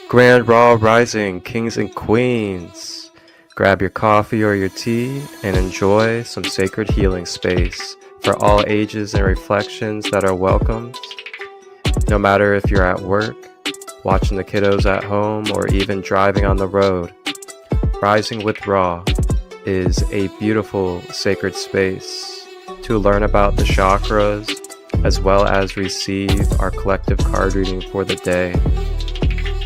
Grand Raw Rising, kings and queens. Grab your coffee or your tea and enjoy some sacred healing space for all ages and reflections that are welcomed. No matter if you're at work, watching the kiddos at home, or even driving on the road, Rising with Ra is a beautiful sacred space to learn about the chakras as well as receive our collective card reading for the day.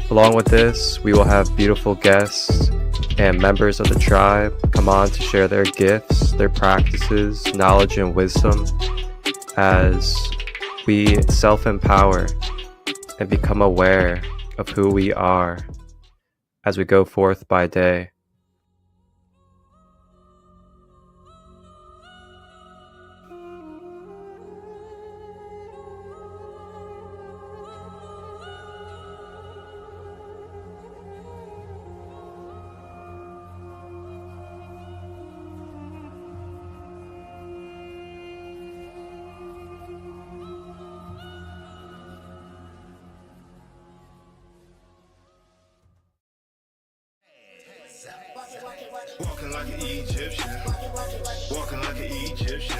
Along with this, we will have beautiful guests and members of the tribe come on to share their gifts, their practices, knowledge, and wisdom as we self-empower and become aware of who we are as we go forth by day. Walking like an Egyptian. Walking like an Egyptian.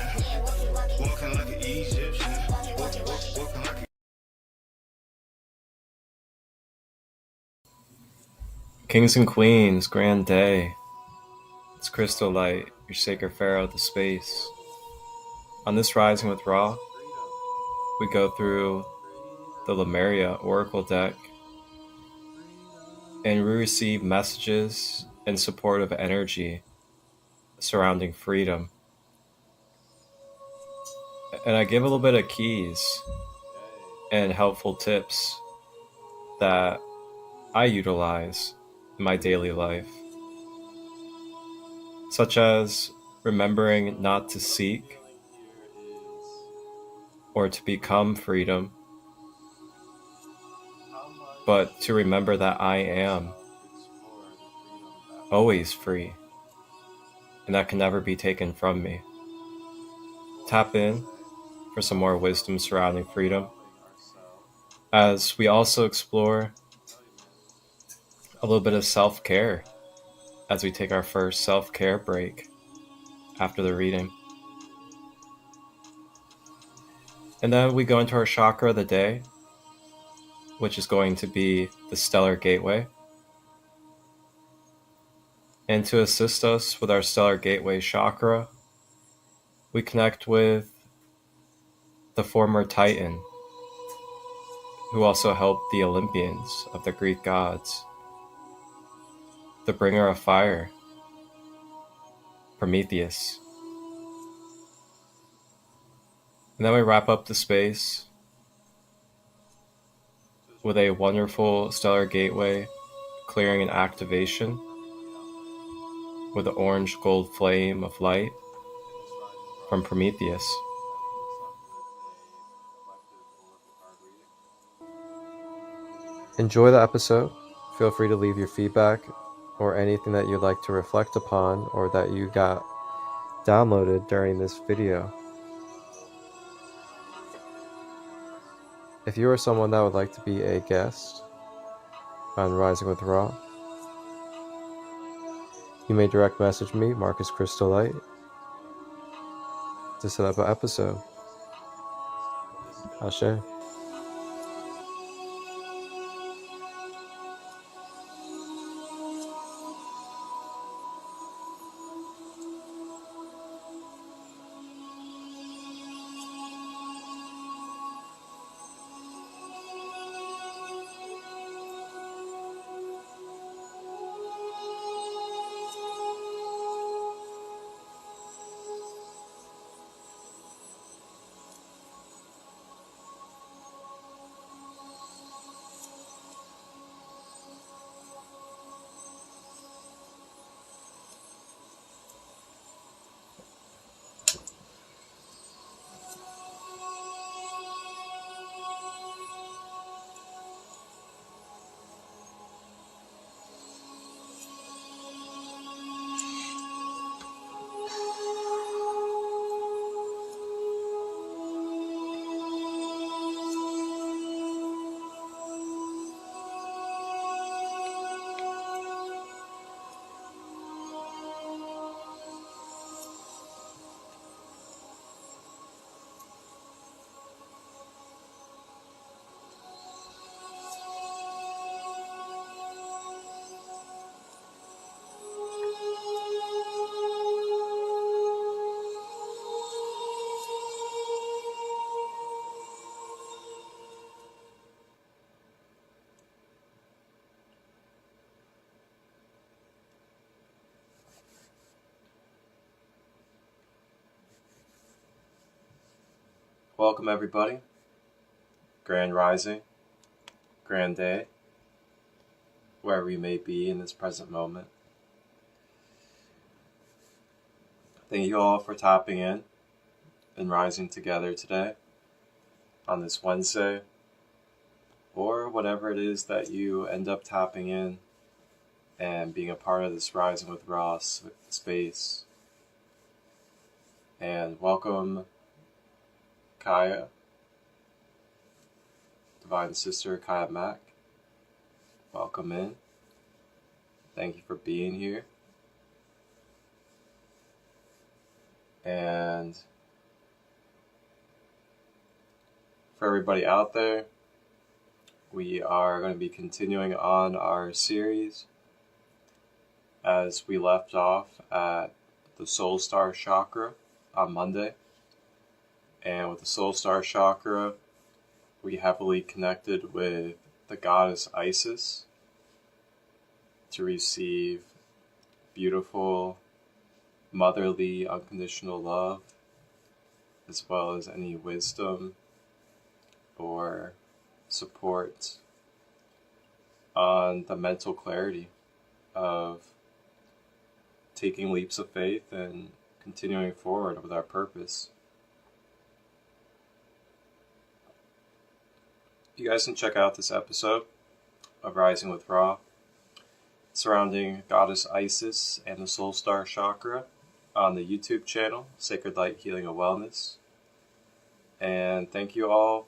Walking like an Egyptian. Walking like a... Kings and queens, grand day. It's Christolight, your sacred pharaoh of the space. On this Rising with Ra, we go through the Lemuria Oracle deck and we receive messages and supportive energy surrounding freedom. And I give a little bit of keys and helpful tips that I utilize in my daily life, such as remembering not to seek or to become freedom, but to remember that I am always free, and that can never be taken from me. Tap in for some more wisdom surrounding freedom, as we also explore a little bit of self-care as we take our first self-care break after the reading. And then we go into our chakra of the day, which is going to be the stellar gateway. And to assist us with our stellar gateway chakra, we connect with the former Titan, who also helped the Olympians of the Greek gods, the bringer of fire, Prometheus. And then we wrap up the space with a wonderful stellar gateway clearing and activation with the orange gold flame of light from Prometheus. Enjoy the episode. Feel free to leave your feedback or anything that you'd like to reflect upon or that you got downloaded during this video. If you are someone that would like to be a guest on Rising with Ra, you may direct message me, Marcus Christolight, to set up an episode. Ashe. Welcome everybody. Grand Rising, Grand Day, wherever you may be in this present moment. Thank you all for tapping in and rising together today on this Wednesday, or whatever it is that you end up tapping in and being a part of this Rising with Ross space. And welcome Kaya, Divine Sister Kaya Mac. Welcome in. Thank you for being here. And for everybody out there, we are going to be continuing on our series as we left off at the Soul Star Chakra on Monday. And with the Soul Star Chakra, we heavily connected with the goddess Isis to receive beautiful, motherly, unconditional love, as well as any wisdom or support on the mental clarity of taking leaps of faith and continuing forward with our purpose. You guys can check out this episode of Rising with Ra surrounding Goddess Isis and the Soul Star Chakra on the YouTube channel, Sacred Light Healing and Wellness. And thank you all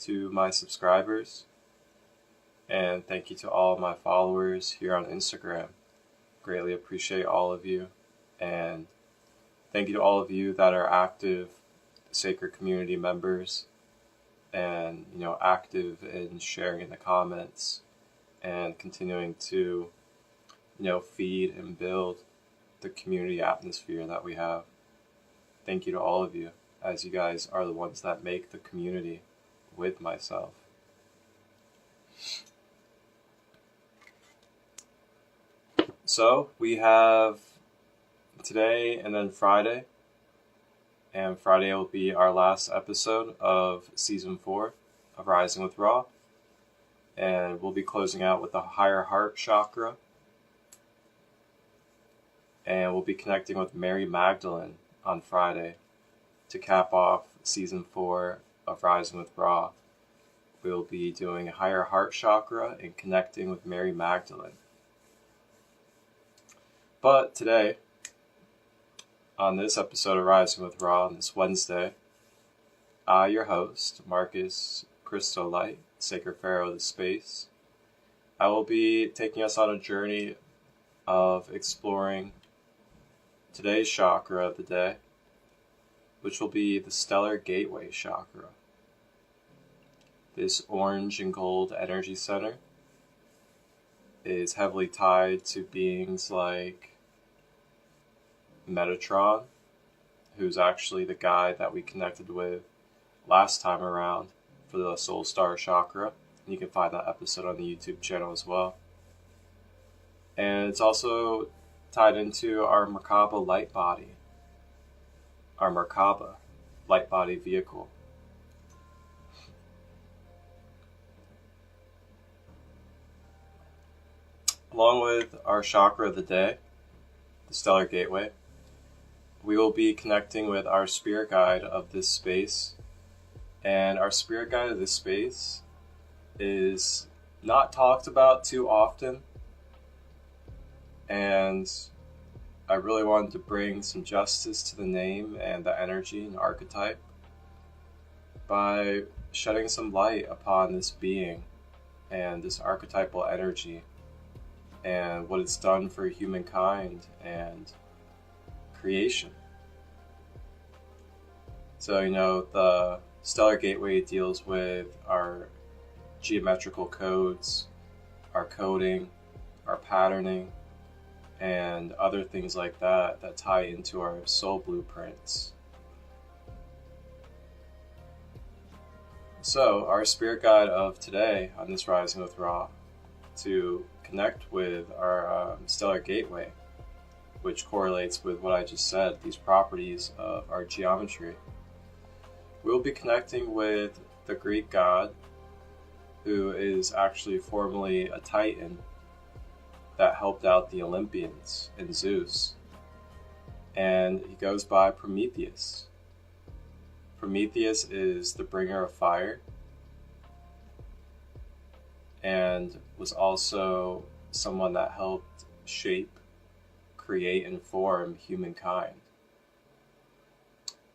to my subscribers, and thank you to all of my followers here on Instagram. Greatly appreciate all of you, and thank you to all of you that are active Sacred community members and active in sharing in the comments and continuing to feed and build the community atmosphere that we have. Thank you to all of you, as you guys are the ones that make the community with myself. So we have today and then Friday, and Friday will be our last episode of Season 4 of Rising with Ra, and we'll be closing out with the Higher Heart Chakra, and we'll be connecting with Mary Magdalene on Friday to cap off Season 4 of Rising with Ra. We'll be doing Higher Heart Chakra and connecting with Mary Magdalene. But today, on this episode of Rising with Ra on this Wednesday, I, your host, Marcus Christolight, Sacred Pharaoh of the Space, I will be taking us on a journey of exploring today's chakra of the day, which will be the Stellar Gateway Chakra. This orange and gold energy center is heavily tied to beings like Metatron, who's actually the guy that we connected with last time around for the Soul Star Chakra. And you can find that episode on the YouTube channel as well. And it's also tied into our Merkaba light body, our Merkaba light body vehicle. Along with our chakra of the day, the Stellar Gateway, we will be connecting with our spirit guide of this space. And our spirit guide of this space is not talked about too often. And I really wanted to bring some justice to the name and the energy and archetype by shedding some light upon this being and this archetypal energy and what it's done for humankind and creation. So, the Stellar Gateway deals with our geometrical codes, our coding, our patterning, and other things like that that tie into our soul blueprints. So, our spirit guide of today on this Rising with Ra, to connect with our Stellar Gateway, which correlates with what I just said, these properties of our geometry, we'll be connecting with the Greek god, who is actually formerly a Titan that helped out the Olympians and Zeus. And he goes by Prometheus. Prometheus is the bringer of fire and was also someone that helped shape, create, and form humankind.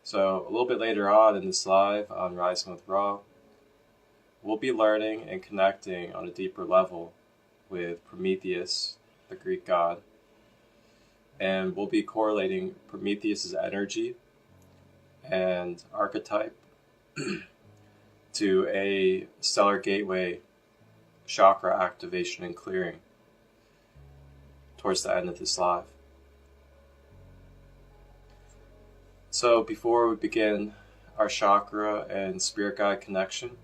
So a little bit later on in this live on Rising with Ra, we'll be learning and connecting on a deeper level with Prometheus, the Greek god, and we'll be correlating Prometheus's energy and archetype to a stellar gateway chakra activation and clearing towards the end of this live. So before we begin our chakra and spirit guide connection,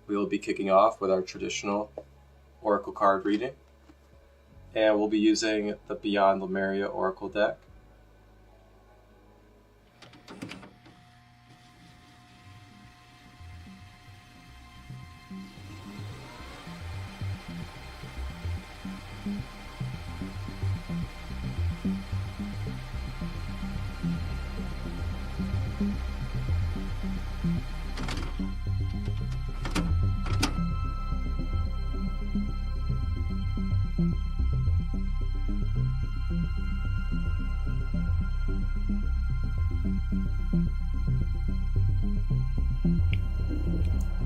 we will be kicking off with our traditional oracle card reading, and we'll be using the Beyond Lemuria Oracle deck.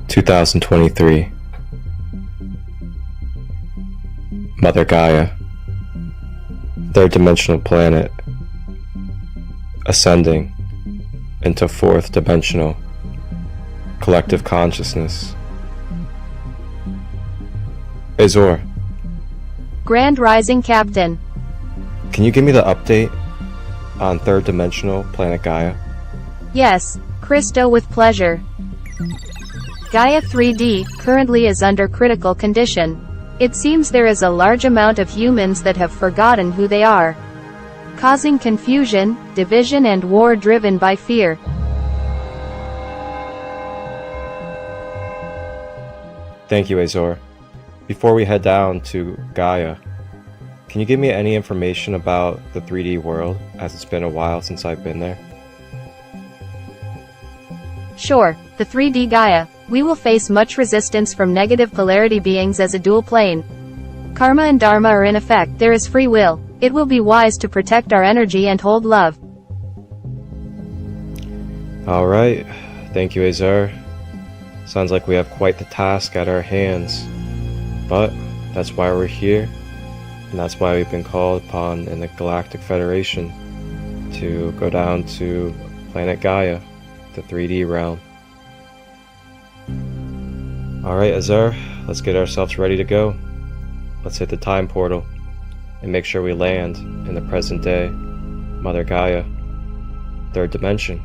(2023) Mother Gaia, third dimensional planet, ascending into fourth dimensional collective consciousness. Azor, Grand Rising Captain. can you give me the update on third dimensional planet Gaia? Yes, Christo, with pleasure. Gaia 3D currently is under critical condition. It seems there is a large amount of humans that have forgotten who they are, causing confusion, division and war driven by fear. Thank you, Azor. Before we head down to Gaia, can you give me any information about the 3D world, as it's been a while since I've been there? Sure, the 3D Gaia. We will face much resistance from negative polarity beings as a dual plane. Karma and Dharma are in effect. There is free will. It will be wise to protect our energy and hold love. Alright, thank you, Azor. Sounds like we have quite the task at our hands. But that's why we're here, and that's why we've been called upon in the Galactic Federation to go down to planet Gaia, the 3D realm. Alright, Azor, let's get ourselves ready to go. Let's hit the time portal and make sure we land in the present day, Mother Gaia, third dimension.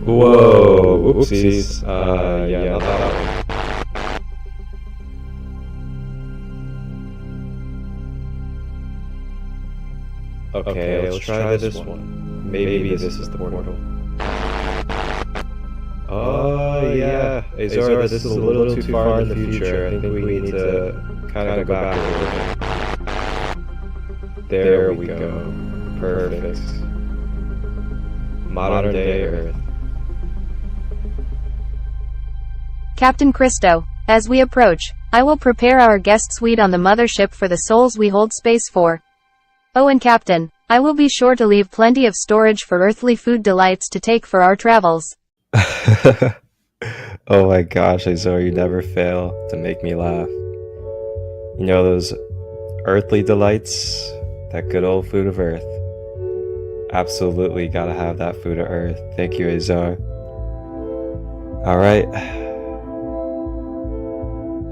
Whoa, oopsies. Yeah, not that one. Okay, let's try this one. Maybe this is the portal. Oh yeah, Azor, this is a little too far in the future. I think we need to kind of go back a little bit. There we go. Perfect. Modern day Earth. Captain Christo, as we approach, I will prepare our guest suite on the mothership for the souls we hold space for. Oh, and Captain, I will be sure to leave plenty of storage for earthly food delights to take for our travels. Oh my gosh, Azor, you never fail to make me laugh. You know those earthly delights? That good old food of earth. Absolutely gotta have that food of earth. Thank you, Azor. Alright.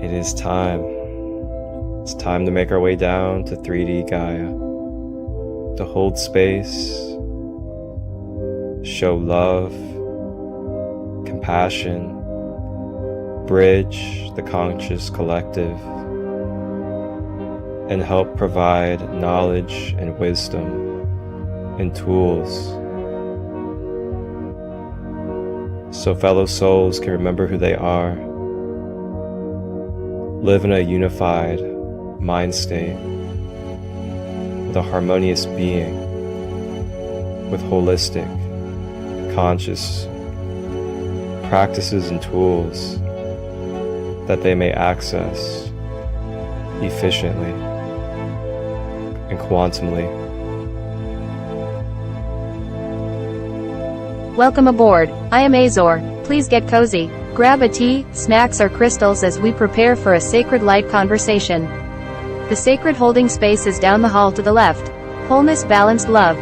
It is time. It's time to make our way down to 3D Gaia. To hold space, show love, compassion, bridge the conscious collective, and help provide knowledge and wisdom and tools so fellow souls can remember who they are, live in a unified mind state with a harmonious being, with holistic, conscious practices and tools that they may access efficiently and quantumly. Welcome aboard. I am Azor. Please get cozy. Grab a tea, snacks or crystals as we prepare for a sacred light conversation. The sacred holding space is down the hall to the left. Wholeness, balanced love.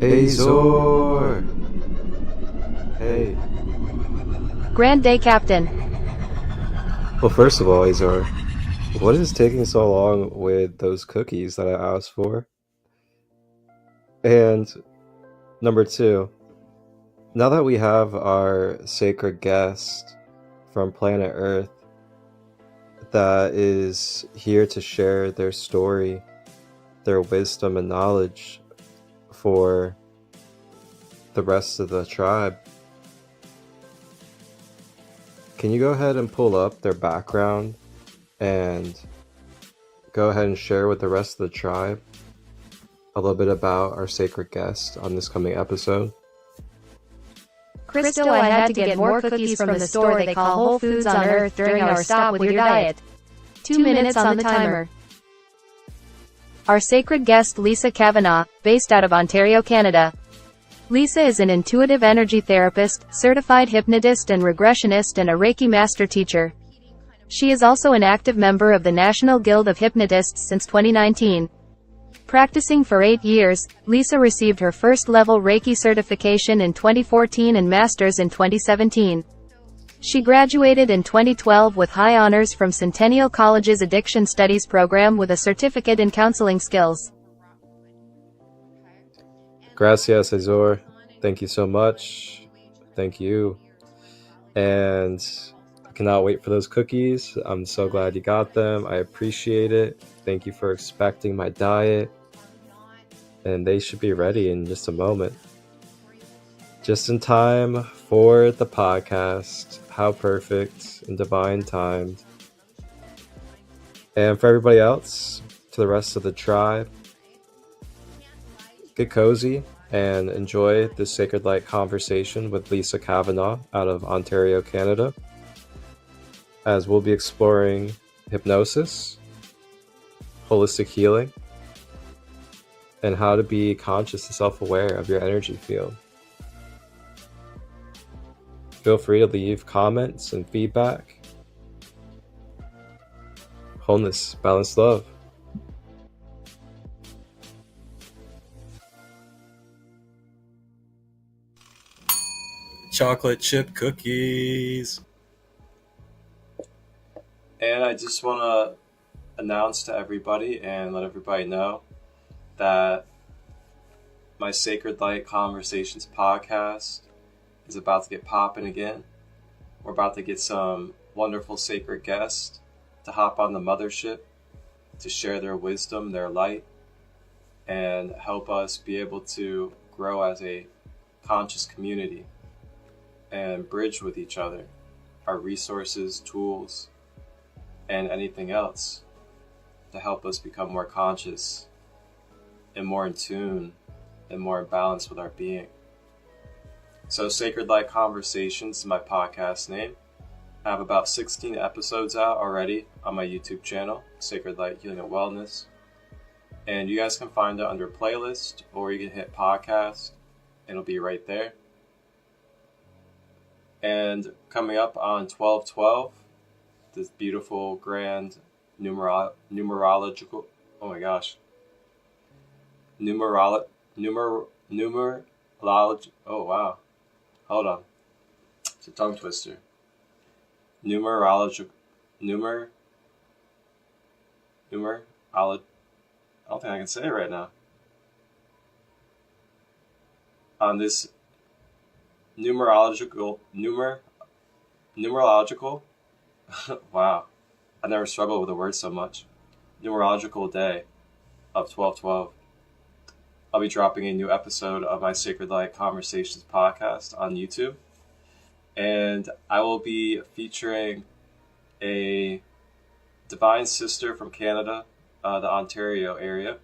Azor! Hey. Grand day, Captain. Well, first of all, Azor, what is taking so long with those cookies that I asked for? And number two, now that we have our sacred guest from planet Earth that is here to share their story, their wisdom and knowledge for the rest of the tribe, can you go ahead and pull up their background and go ahead and share with the rest of the tribe a little bit about our sacred guest on this coming episode? Christo, I had to get more cookies from the store they call Whole Foods on Earth during our stop with your diet. 2 minutes on the timer. Our sacred guest, Lisa Kavanagh, based out of Ontario, Canada. Lisa is an intuitive energy therapist, certified hypnotist and regressionist, and a Reiki master teacher. She is also an active member of the National Guild of Hypnotists since 2019. Practicing for 8 years, Lisa received her first level Reiki certification in 2014 and master's in 2017. She graduated in 2012 with high honors from Centennial College's Addiction Studies program with a certificate in counseling skills. Gracias, Azor. Thank you so much. Thank you. And I cannot wait for those cookies. I'm so glad you got them. I appreciate it. Thank you for expecting my diet. And they should be ready in just a moment. Just in time for the podcast. How perfect and divine timed. And for everybody else, to the rest of the tribe, get cozy and enjoy this Sacred Light conversation with Lisa Kavanagh out of Ontario, Canada, as we'll be exploring hypnosis, holistic healing, and how to be conscious and self-aware of your energy field. Feel free to leave comments and feedback. Wholeness, balanced love. Chocolate chip cookies. And I just want to announce to everybody and let everybody know that my Sacred Light Conversations podcast is about to get popping again. We're about to get some wonderful sacred guests to hop on the mothership to share their wisdom, their light, and help us be able to grow as a conscious community and bridge with each other our resources, tools, and anything else to help us become more conscious and more in tune and more in balance with our being. So Sacred Light Conversations is my podcast name. I have about 16 episodes out already on my YouTube channel, Sacred Light Healing and Wellness. And you guys can find it under playlist, or you can hit podcast. It'll be right there. And coming up on 12/12, this beautiful, grand numerological, oh my gosh, numerology, oh wow, hold on, it's a tongue twister. Numerological, I don't think I can say it right now. On this numerological, wow, I never struggled with a word so much. Numerological day of 12/12. I'll be dropping a new episode of my Sacred Light Conversations podcast on YouTube. And I will be featuring a divine sister from Canada, the Ontario area.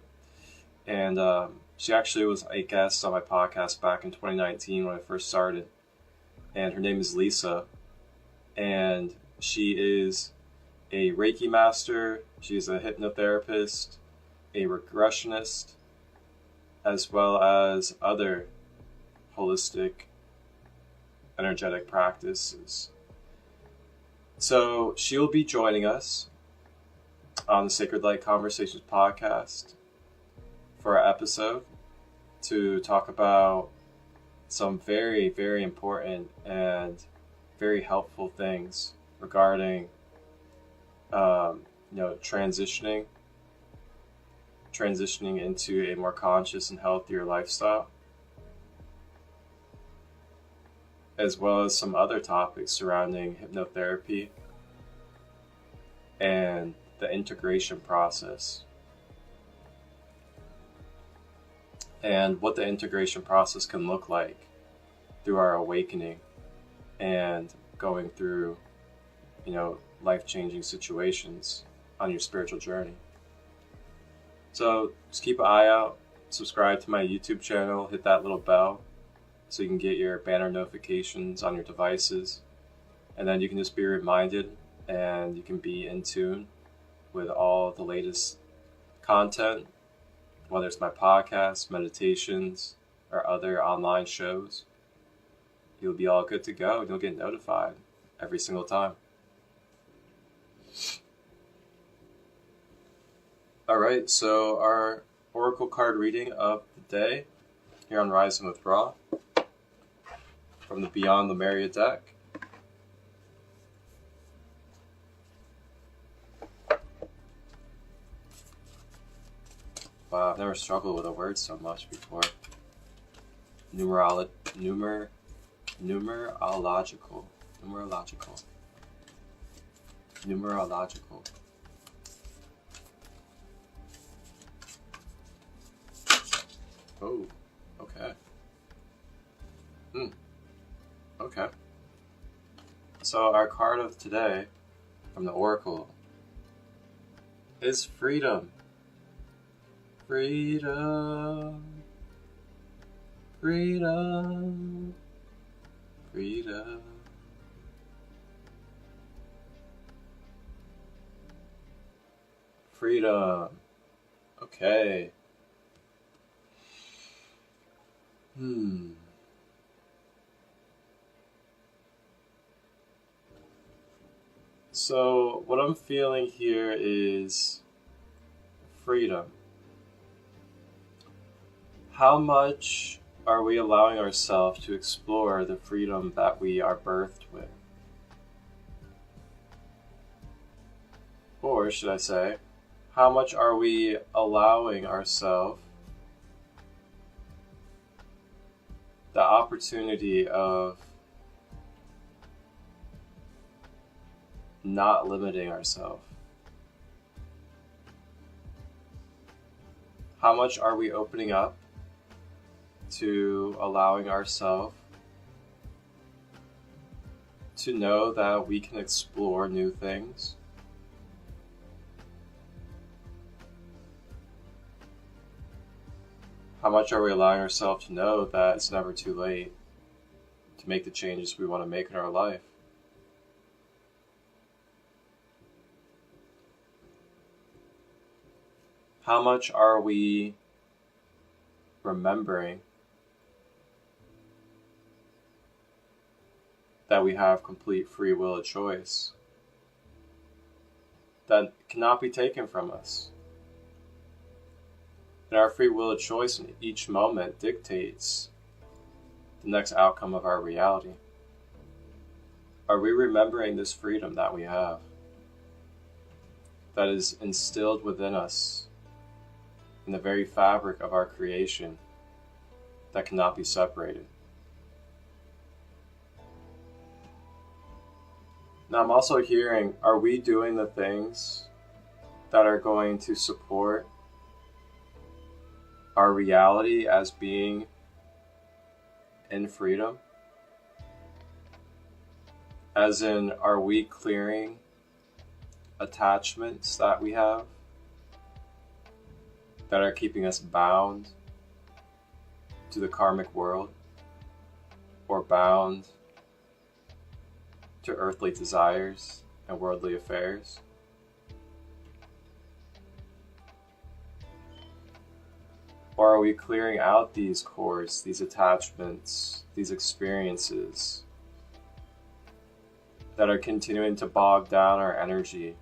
And she actually was a guest on my podcast back in 2019 when I first started. And her name is Lisa. And she is a Reiki master. She's a hypnotherapist, a regressionist, as well as other holistic energetic practices. So she'll be joining us on the Sacred Light Conversations podcast for our episode to talk about some very, very important and very helpful things regarding, transitioning into a more conscious and healthier lifestyle, as well as some other topics surrounding hypnotherapy and the integration process, and what the integration process can look like through our awakening and going through, life-changing situations on your spiritual journey. So just keep an eye out, subscribe to my YouTube channel, hit that little bell so you can get your banner notifications on your devices, and then you can just be reminded and you can be in tune with all the latest content, whether it's my podcasts, meditations, or other online shows. You'll be all good to go and you'll get notified every single time. Alright, so our oracle card reading of the day here on Rising with Ra from the Beyond Lemuria deck. Wow, I've never struggled with a word so much before. Numerological. Oh, okay. Okay. So our card of today from the Oracle is freedom. Freedom. Freedom. Freedom. Freedom. Okay. So what I'm feeling here is freedom. How much are we allowing ourselves to explore the freedom that we are birthed with? Or should I say, how much are we allowing ourselves the opportunity of not limiting ourselves? How much are we opening up to allowing ourselves to know that we can explore new things? How much are we allowing ourselves to know that it's never too late to make the changes we want to make in our life? How much are we remembering that we have complete free will of choice that cannot be taken from us? And our free will of choice in each moment dictates the next outcome of our reality. Are we remembering this freedom that we have, that is instilled within us in the very fabric of our creation, that cannot be separated? Now I'm also hearing, are we doing the things that are going to support our reality as being in freedom? As in, are we clearing attachments that we have that are keeping us bound to the karmic world, or bound to earthly desires and worldly affairs? Or are we clearing out these cords, these attachments, these experiences that are continuing to bog down our energy,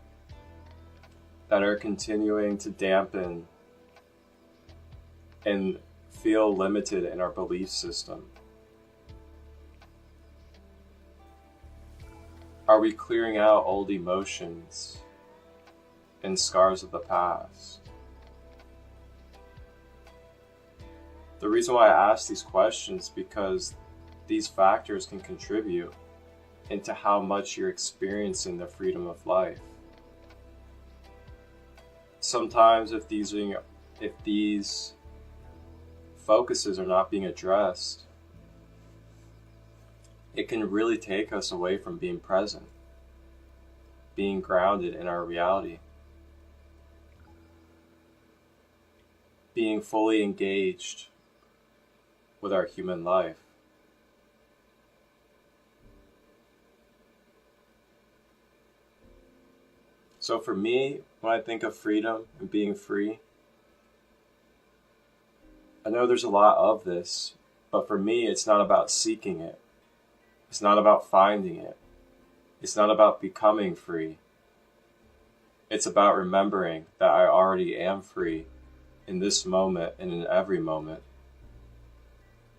that are continuing to dampen and feel limited in our belief system? Are we clearing out old emotions and scars of the past? The reason why I ask these questions is because these factors can contribute into how much you're experiencing the freedom of life. Sometimes if these focuses are not being addressed, it can really take us away from being present, being grounded in our reality, being fully engaged with our human life. So for me, when I think of freedom and being free, I know there's a lot of this, but for me, it's not about seeking it. It's not about finding it. It's not about becoming free. It's about remembering that I already am free in this moment and in every moment.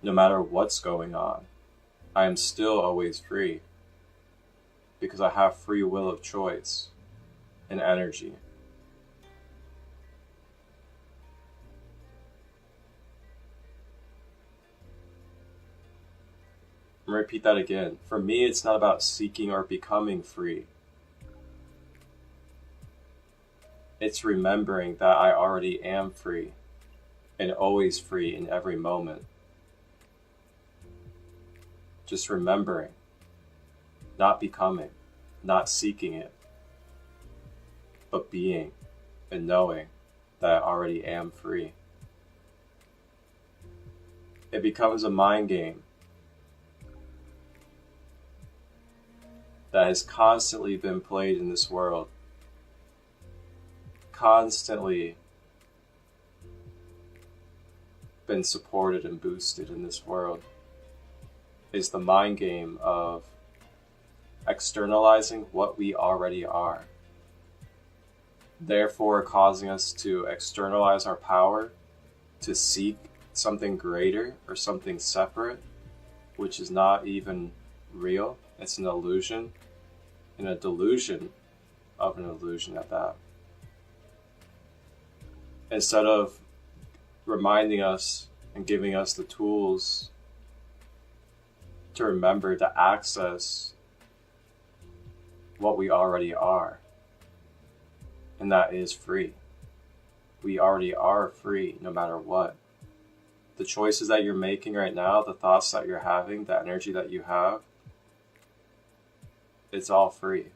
No matter what's going on, I am still always free because I have free will of choice and energy. I'm going to repeat that again. For me, it's not about seeking or becoming free. It's remembering that I already am free and always free in every moment. Just remembering, not becoming, not seeking it, but being and knowing that I already am free. It becomes a mind game that has constantly been played in this world, constantly been supported and boosted in this world, is the mind game of externalizing what we already are, therefore causing us to externalize our power to seek something greater or something separate, which is not even real. It's an illusion, and a delusion of an illusion at that. Instead of reminding us and giving us the tools to remember to access what we already are, and that is free. We already are free no matter what. The choices that you're making right now, the thoughts that you're having, the energy that you have, it's all free.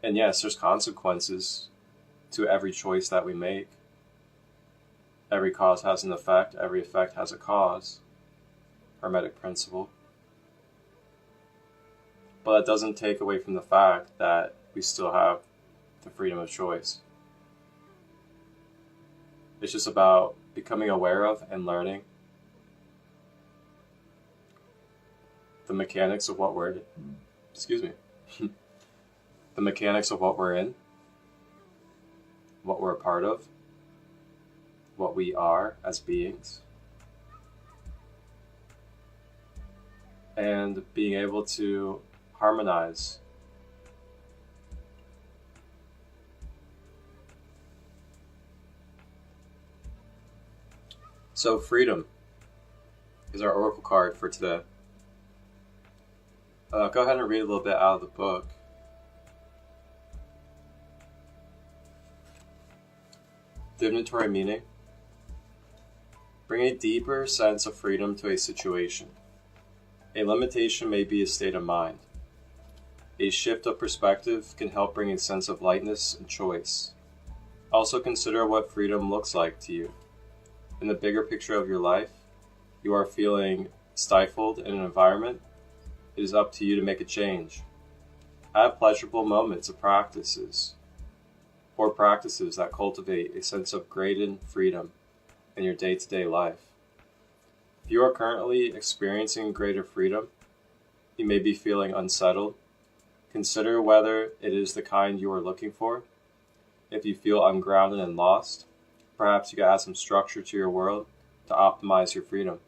And yes, there's consequences to every choice that we make. Every cause has an effect, every effect has a cause. Hermetic principle. But that doesn't take away from the fact that we still have the freedom of choice. It's just about becoming aware of and learning the mechanics of what we're in. The mechanics of what we're in, what we're a part of, what we are as beings, and being able to harmonize So freedom is our oracle card for today. Go ahead and read a little bit out of the book. Divinatory meaning. Bring a deeper sense of freedom to a situation. A limitation may be a state of mind. A shift of perspective can help bring a sense of lightness and choice. Also consider what freedom looks like to you. In the bigger picture of your life, you are feeling stifled in an environment. It is up to you to make a change. Have pleasurable moments of practices that cultivate a sense of greater freedom in your day-to-day life. If you are currently experiencing greater freedom, you may be feeling unsettled. Consider whether it is the kind you are looking for. If you feel ungrounded and lost, perhaps you can add some structure to your world to optimize your freedom.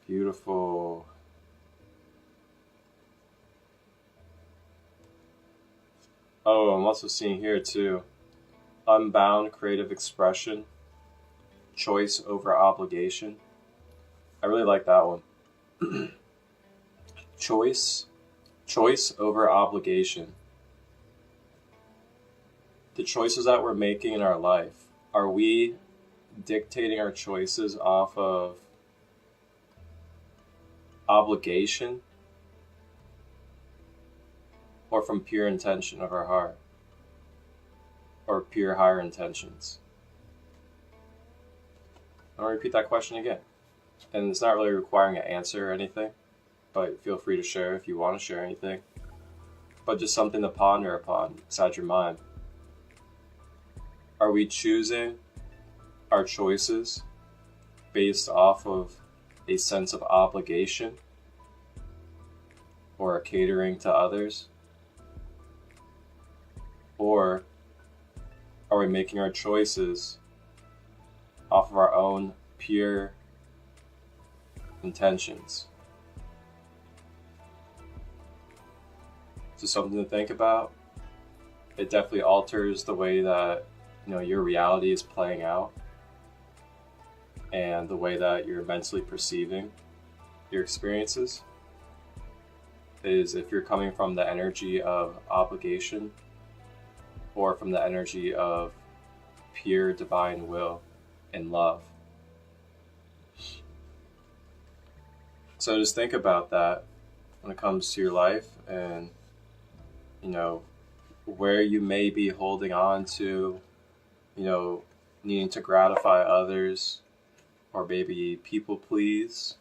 Beautiful. Oh, I'm also seeing here too, unbound creative expression, choice over obligation. I really like that one. Choice over obligation. The choices that we're making in our life, are we dictating our choices off of obligation or from pure intention of our heart or pure higher intentions? I'll repeat that question again. And it's not really requiring an answer or anything, but feel free to share if you want to share anything. But just something to ponder upon inside your mind. Are we choosing our choices based off of a sense of obligation or a catering to others? Or are we making our choices off of our own pure intentions? Just something to think about. It definitely alters the way that your reality is playing out and the way that you're mentally perceiving your experiences. Is if you're coming from the energy of obligation or from the energy of pure divine will and love. So just think about that when it comes to your life and where you may be holding on to needing to gratify others, or maybe people please,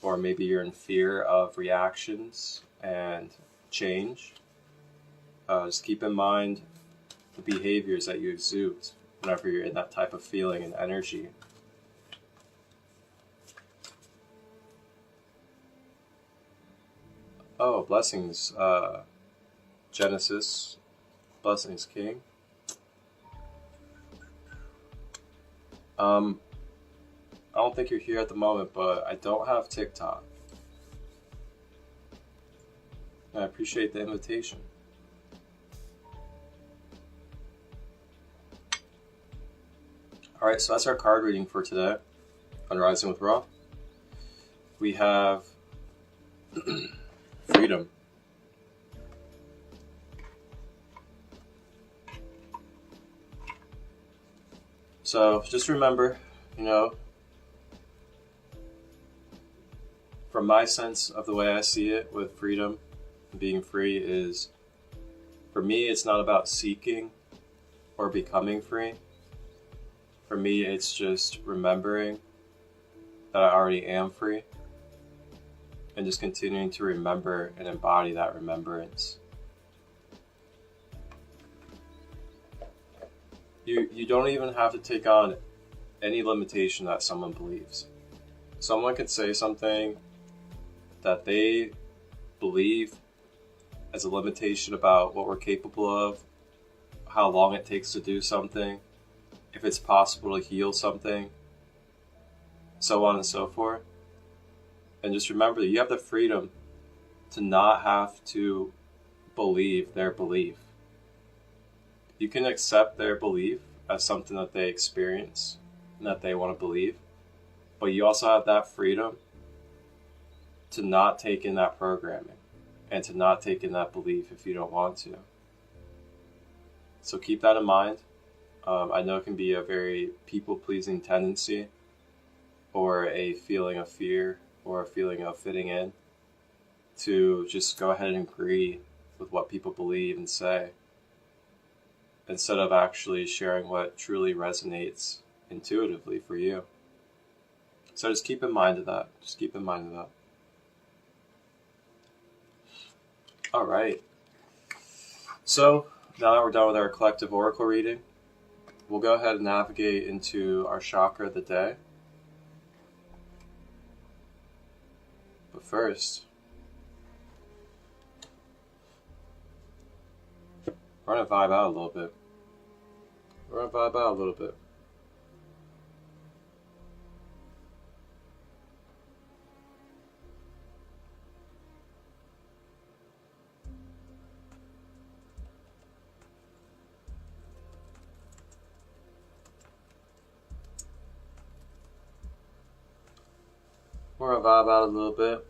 or maybe you're in fear of reactions and change. Just keep in mind the behaviors that you exude whenever you're in that type of feeling and energy. Oh, blessings, Genesis. Blessings, King. I don't think you're here at the moment, but I don't have TikTok. I appreciate the invitation. Alright, so that's our card reading for today on Rising with Ra. We have freedom. So just remember, from my sense of the way I see it with freedom, being free is, for For me, it's not about seeking or becoming free. For me, it's just remembering that I already am free, and just continuing to remember and embody that remembrance. You don't even have to take on any limitation that someone believes. Someone could say something that they believe as a limitation about what we're capable of, how long it takes to do something, if it's possible to heal something, so on and so forth. And just remember that you have the freedom to not have to believe their belief. You can accept their belief as something that they experience and that they want to believe, but you also have that freedom to not take in that programming and to not take in that belief if you don't want to. So keep that in mind. I know it can be a very people-pleasing tendency, or a feeling of fear, or a feeling of fitting in, to just go ahead and agree with what people believe and say, instead of actually sharing what truly resonates intuitively for you. So just keep in mind of that. Just keep in mind of that. All right. So now that we're done with our collective oracle reading, we'll go ahead and navigate into our chakra of the day. But first, we're going to vibe out a little bit. We're going to vibe out a little bit. We're going to vibe out a little bit.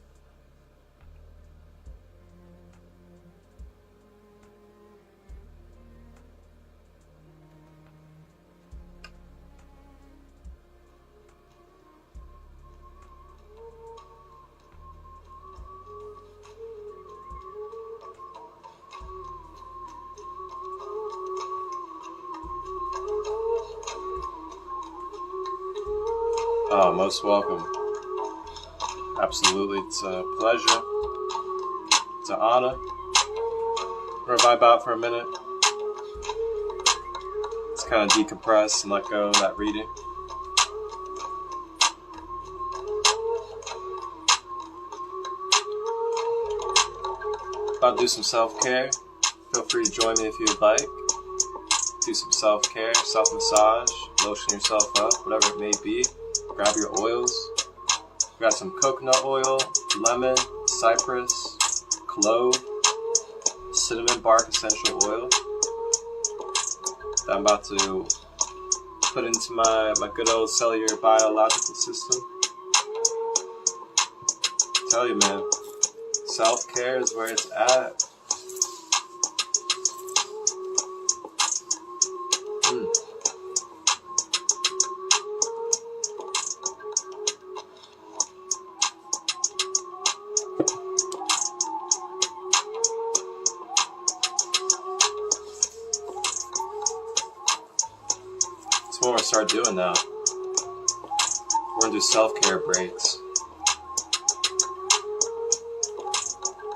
Oh, most welcome. Absolutely, it's a pleasure. It's an honor. We're gonna vibe out for a minute. Let's kind of decompress and let go of that reading. About to do some self-care. Feel free to join me if you'd like. Do some self-care, self-massage, lotion yourself up, whatever it may be. Grab your oils. We got some coconut oil, lemon, cypress, clove, cinnamon bark essential oil that I'm about to put into my good old cellular biological system. I tell you, man, self-care is where it's at. What we're gonna start doing now. We're gonna do self-care breaks.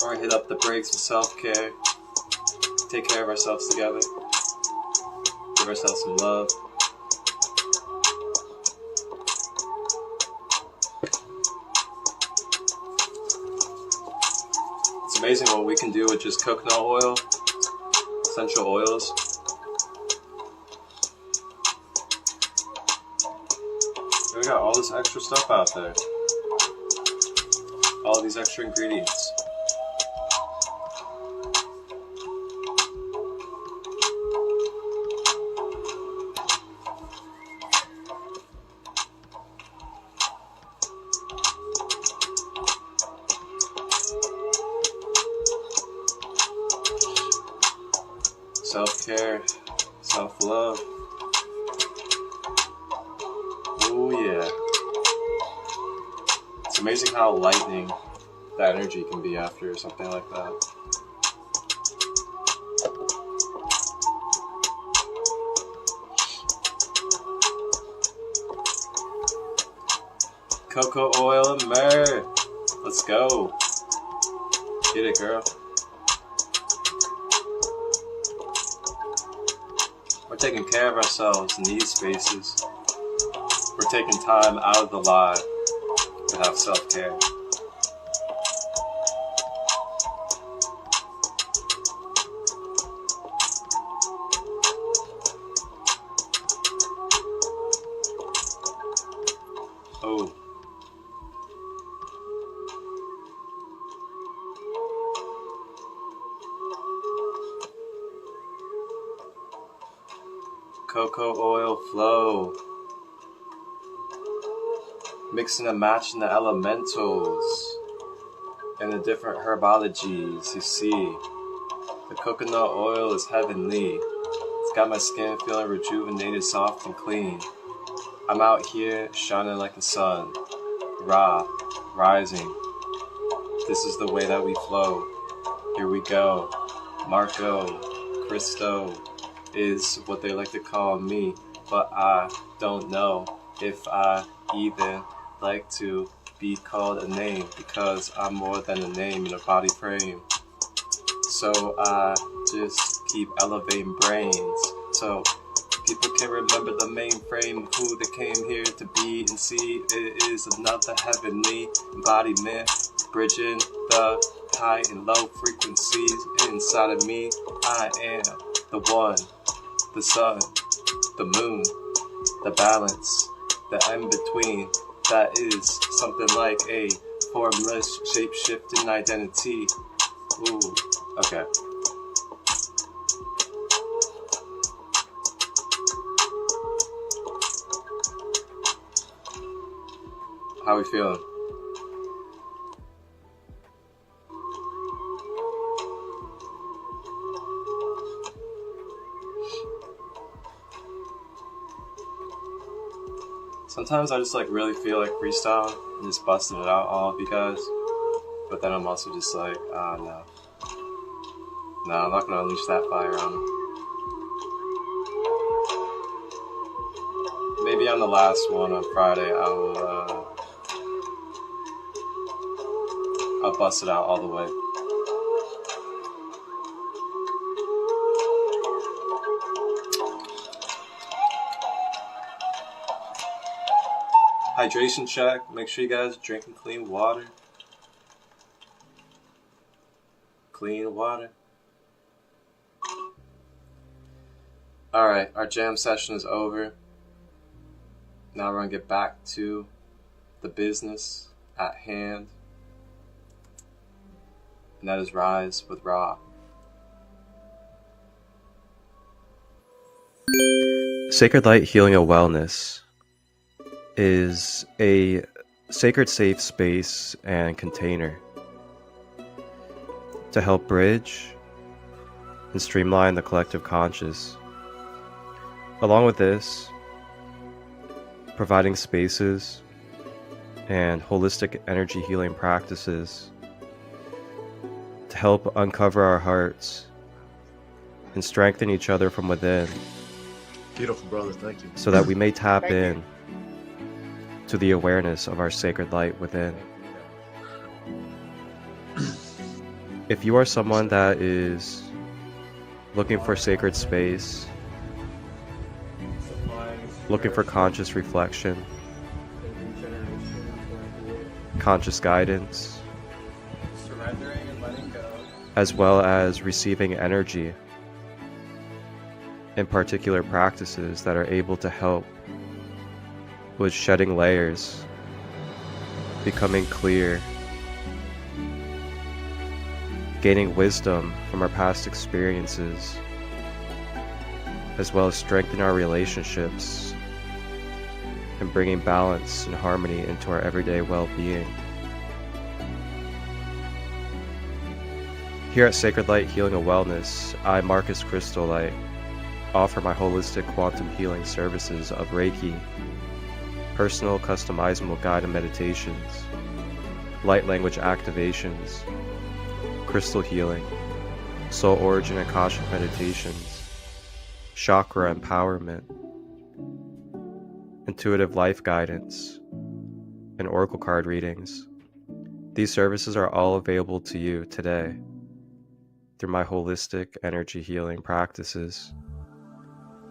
We're gonna hit up the breaks with self-care. Take care of ourselves together. Give ourselves some love. It's amazing what we can do with just coconut oil, essential oils. We got all this extra stuff out there. All these extra ingredients. Self-care, self-love. Oh yeah. It's amazing how lightening that energy can be after something like that. Cocoa oil and myrrh. Let's go. Get it, girl. We're taking care of ourselves in these spaces. We're taking time out of the lie to have self-care. Oh. Cocoa oil flow. Mixing and matching the elementals and the different herbologies you see. The coconut oil is heavenly. It's got my skin feeling rejuvenated, soft and clean. I'm out here shining like the sun. Ra, rising. This is the way that we flow. Here we go. Marco, Christo is what they like to call me, but I don't know if I even like to be called a name, because I'm more than a name in a body frame. So I just keep elevating brains so people can remember the mainframe of who they came here to be and see. It is another heavenly embodiment, bridging the high and low frequencies inside of me. I am the one, the sun, the moon, the balance, the in-between. That is something like a formless shape-shifting identity. Ooh, okay. How we feeling? Sometimes I just like really feel like freestyle and just busting it out all of you guys. But then I'm also just like, no. No, I'm not gonna unleash that fire on them. Maybe on the last one on Friday I'll bust it out all the way. Hydration check. Make sure you guys are drinking clean water. Clean water. Alright, our jam session is over. Now we're going to get back to the business at hand. And that is Rise with Ra. Sacred Light Healing and Wellness is a sacred safe space and container to help bridge and streamline the collective conscious. Along with this, providing spaces and holistic energy healing practices to help uncover our hearts and strengthen each other from within. Beautiful, brother. Thank you. So that we may tap in to the awareness of our sacred light within. If you are someone that is looking for sacred space, looking for conscious reflection, conscious guidance, as well as receiving energy in particular practices that are able to help with shedding layers, becoming clear, gaining wisdom from our past experiences, as well as strengthen our relationships and bringing balance and harmony into our everyday well-being. Here at Sacred Light Healing and Wellness, I, Marcus Christolight, offer my holistic quantum healing services of Reiki, personal customizable guided meditations, light language activations, crystal healing, soul origin and Cashapp meditations, chakra empowerment, intuitive life guidance, and oracle card readings. These services are all available to you today through my holistic energy healing practices.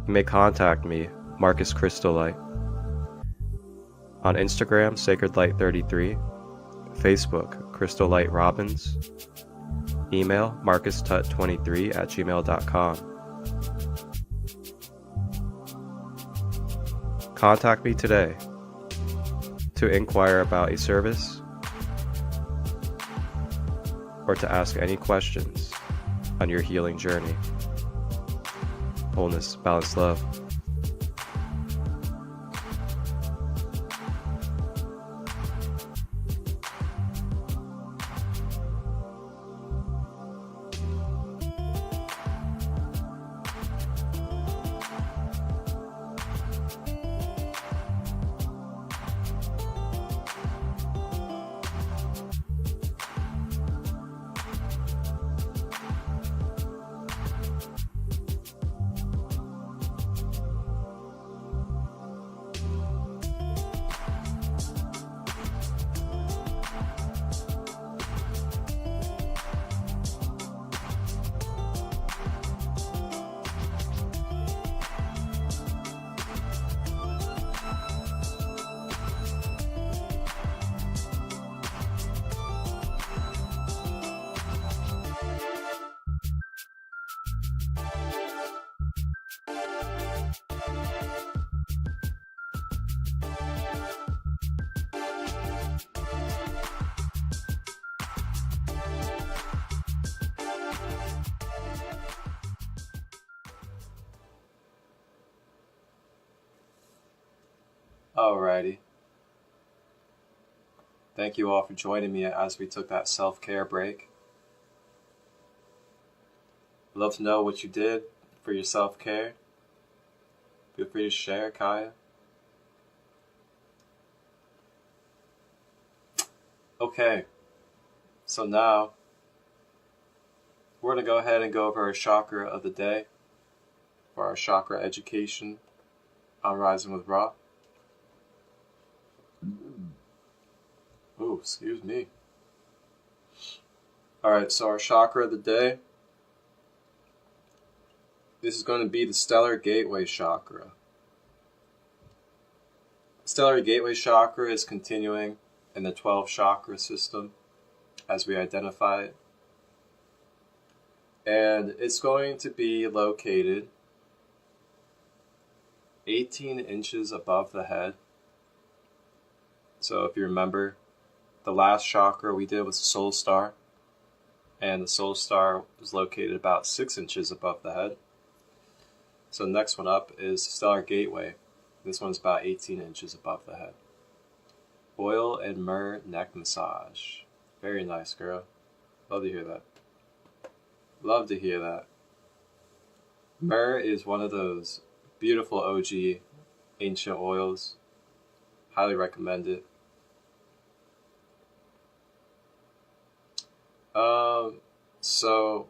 You may contact me, Marcus Christolight, on Instagram, SacredLight33, Facebook, Christolight Robbins, email marcustut23@gmail.com. Contact me today to inquire about a service or to ask any questions on your healing journey. Wholeness, balance, love. Alrighty. Thank you all for joining me as we took that self-care break. I'd love to know what you did for your self-care. Feel free to share, Kaya. Okay, so now we're going to go ahead and go over our chakra of the day for our chakra education on Rising with Ra. Oh, excuse me. Alright, so our chakra of the day. This is going to be the Stellar Gateway Chakra. Stellar Gateway Chakra is continuing in the 12 chakra system as we identify it. And it's going to be located 18 inches above the head. So if you remember, the last chakra we did was the Soul Star, and the Soul Star was located about 6 inches above the head. So the next one up is Stellar Gateway. This one's about 18 inches above the head. Oil and myrrh neck massage. Very nice, girl. Love to hear that. Love to hear that. Myrrh is one of those beautiful OG ancient oils. Highly recommend it. So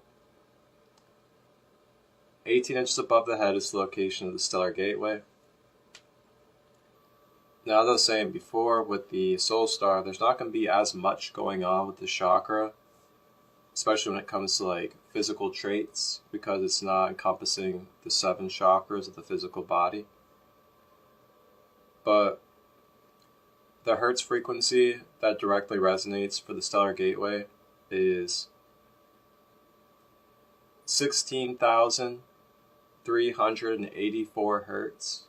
18 inches above the head is the location of the Stellar Gateway. Now, as I was saying before, with the Soul Star, there's not going to be as much going on with the chakra, especially when it comes to like physical traits, because it's not encompassing the 7 chakras of the physical body. But the Hertz frequency that directly resonates for the Stellar Gateway is 16,384 Hertz.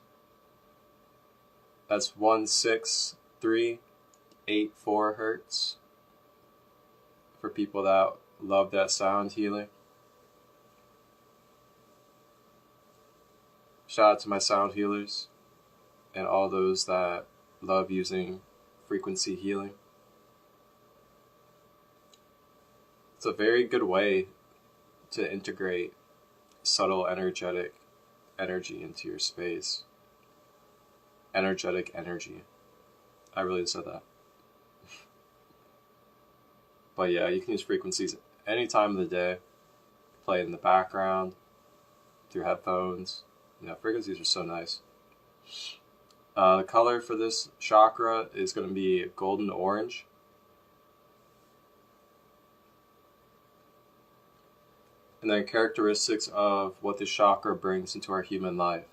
That's 16384 Hertz. For people that love that sound healing. Shout out to my sound healers and all those that love using frequency healing. It's a very good way to integrate subtle energetic energy into your space. Energetic energy. I really said that. But yeah, you can use frequencies any time of the day. Play it in the background, through headphones. You know, frequencies are so nice. The color for this chakra is going to be golden orange. And then characteristics of what this chakra brings into our human life.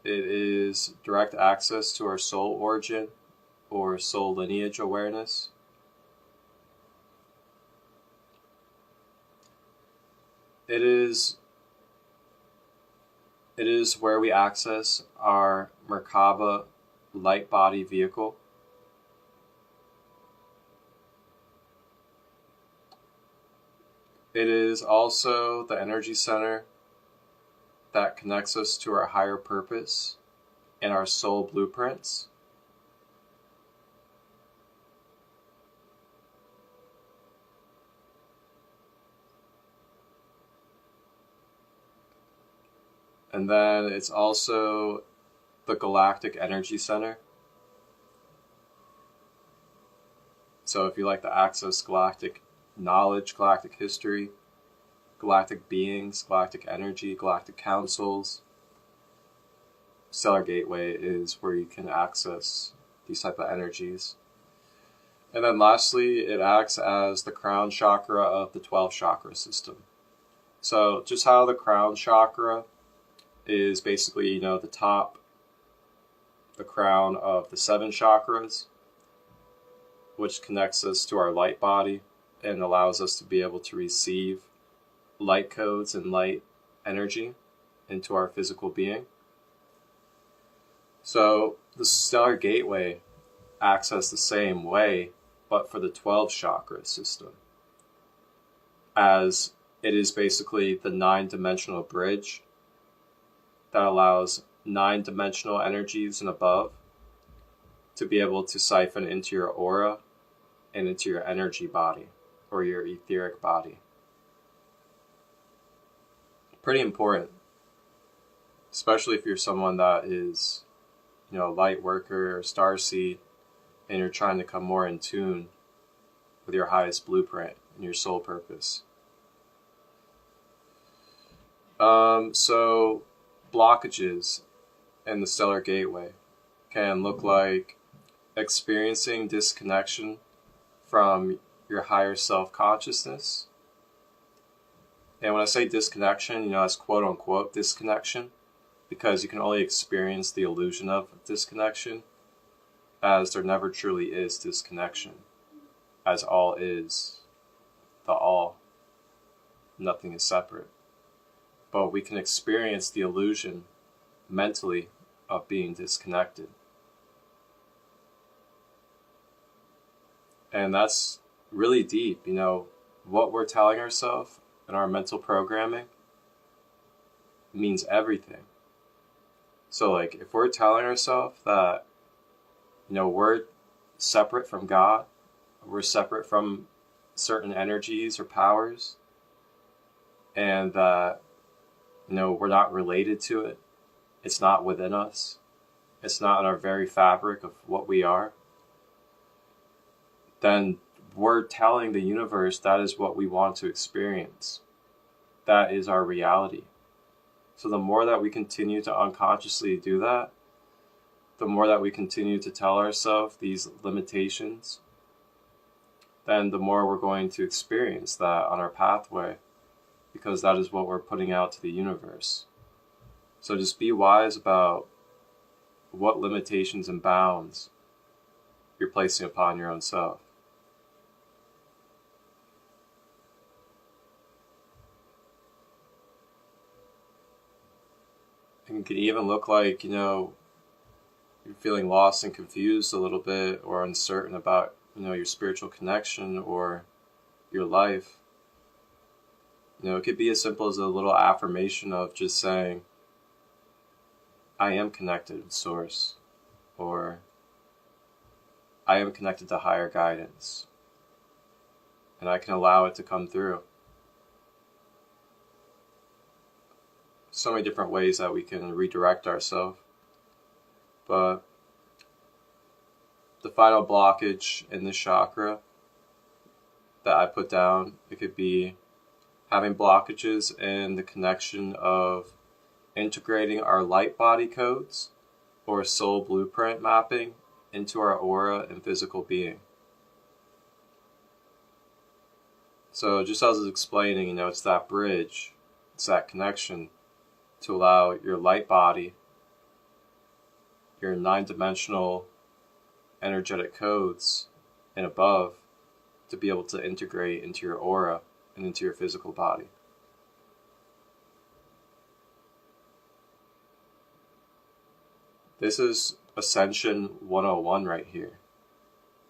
It is direct access to our soul origin or soul lineage awareness. It is where we access our Merkaba light body vehicle. It is also the energy center that connects us to our higher purpose and our soul blueprints. And then it's also the galactic energy center. So if you like to access galactic knowledge, galactic history, galactic beings, galactic energy, galactic councils, Stellar Gateway is where you can access these type of energies. And then lastly, it acts as the crown chakra of the 12 chakra system. So just how the crown chakra is basically, the top, the crown of the 7 chakras, which connects us to our light body and allows us to be able to receive light codes and light energy into our physical being. So the Stellar Gateway acts as the same way, but for the 12 chakra system, as it is basically the 9-dimensional bridge that allows 9-dimensional energies and above to be able to siphon into your aura and into your energy body or your etheric body. Pretty important, especially if you're someone that is, a light worker or starseed, and you're trying to come more in tune with your highest blueprint and your soul purpose. So blockages in the Stellar Gateway can look like experiencing disconnection from your higher self-consciousness. And when I say disconnection, that's quote-unquote disconnection, because you can only experience the illusion of disconnection, as there never truly is disconnection, as all is the all. Nothing is separate. But we can experience the illusion mentally of being disconnected. And that's really deep, what we're telling ourselves in our mental programming means everything. So if we're telling ourselves that, we're separate from God, we're separate from certain energies or powers, and that, we're not related to it, it's not within us, it's not in our very fabric of what we are, then we're telling the universe that is what we want to experience. That is our reality. So the more that we continue to unconsciously do that, the more that we continue to tell ourselves these limitations, then the more we're going to experience that on our pathway, because that is what we're putting out to the universe. So just be wise about what limitations and bounds you're placing upon your own self. It can even look like, you're feeling lost and confused a little bit, or uncertain about, your spiritual connection or your life. It could be as simple as a little affirmation of just saying, I am connected with Source, or I am connected to higher guidance, and I can allow it to come through. So many different ways that we can redirect ourselves. But the final blockage in this chakra that I put down, it could be having blockages in the connection of integrating our light body codes or soul blueprint mapping into our aura and physical being. So just as I was explaining, it's that bridge, it's that connection to allow your light body, your 9-dimensional energetic codes and above to be able to integrate into your aura and into your physical body. This is Ascension 101 right here.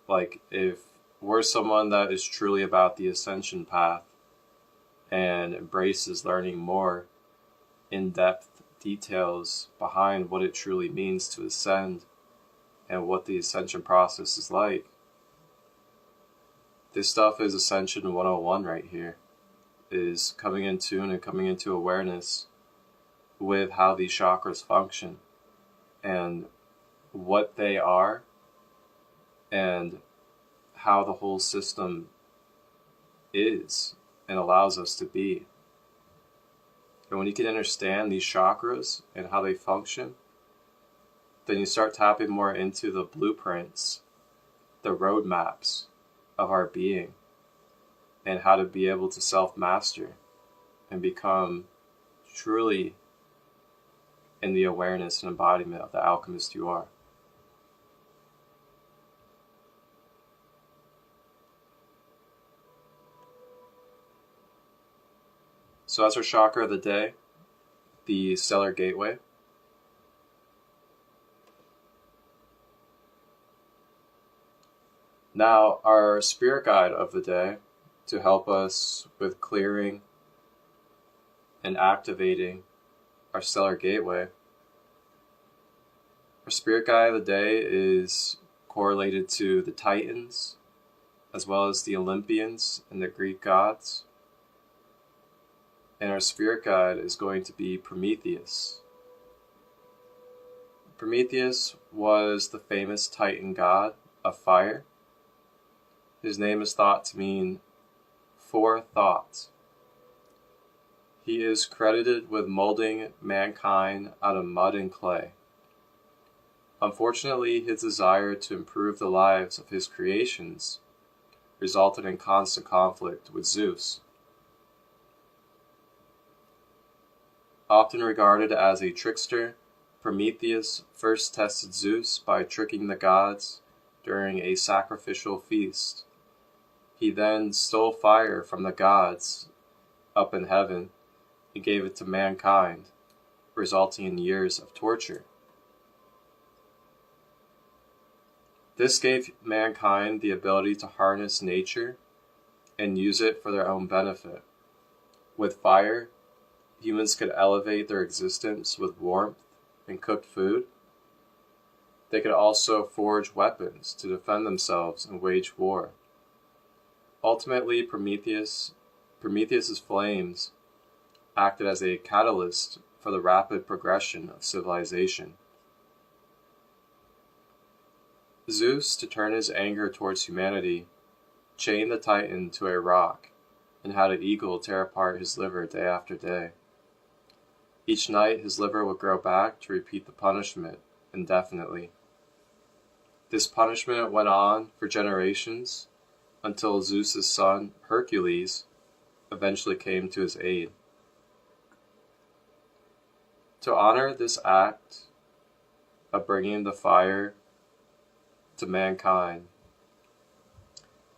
Like, if we're someone that is truly about the ascension path and embraces learning more in-depth details behind what it truly means to ascend and what the ascension process is like, this stuff is Ascension 101 right here. Is coming in tune and coming into awareness with how these chakras function and what they are and how the whole system is and allows us to be. And when you can understand these chakras and how they function, then you start tapping more into the blueprints, the roadmaps of our being, and how to be able to self-master and become truly in the awareness and embodiment of the alchemist you are. So that's our chakra of the day, the stellar gateway. Now, our spirit guide of the day to help us with clearing and activating our stellar gateway. Our spirit guide of the day is correlated to the Titans, as well as the Olympians and the Greek gods. And our spirit guide is going to be Prometheus. Prometheus was the famous Titan god of fire. His name is thought to mean forethought. He is credited with molding mankind out of mud and clay. Unfortunately, his desire to improve the lives of his creations resulted in constant conflict with Zeus. Often regarded as a trickster, Prometheus first tested Zeus by tricking the gods during a sacrificial feast. He then stole fire from the gods up in heaven and gave it to mankind, resulting in years of torture. This gave mankind the ability to harness nature and use it for their own benefit. With fire, humans could elevate their existence with warmth and cooked food. They could also forge weapons to defend themselves and wage war. Ultimately, Prometheus's flames acted as a catalyst for the rapid progression of civilization. Zeus, to turn his anger towards humanity, chained the Titan to a rock and had an eagle tear apart his liver day after day. Each night his liver would grow back to repeat the punishment indefinitely. This punishment went on for generations until Zeus's son, Hercules, eventually came to his aid. To honor this act of bringing the fire to mankind,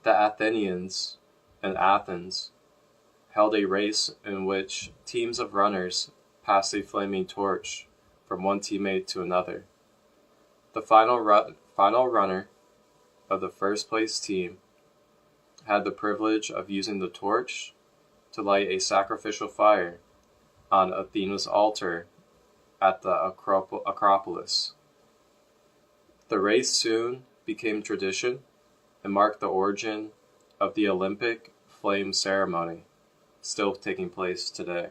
the Athenians in Athens held a race in which teams of runners passed a flaming torch from one teammate to another. The final runner of the first place team had the privilege of using the torch to light a sacrificial fire on Athena's altar at the Acropolis. The race soon became tradition and marked the origin of the Olympic flame ceremony, still taking place today.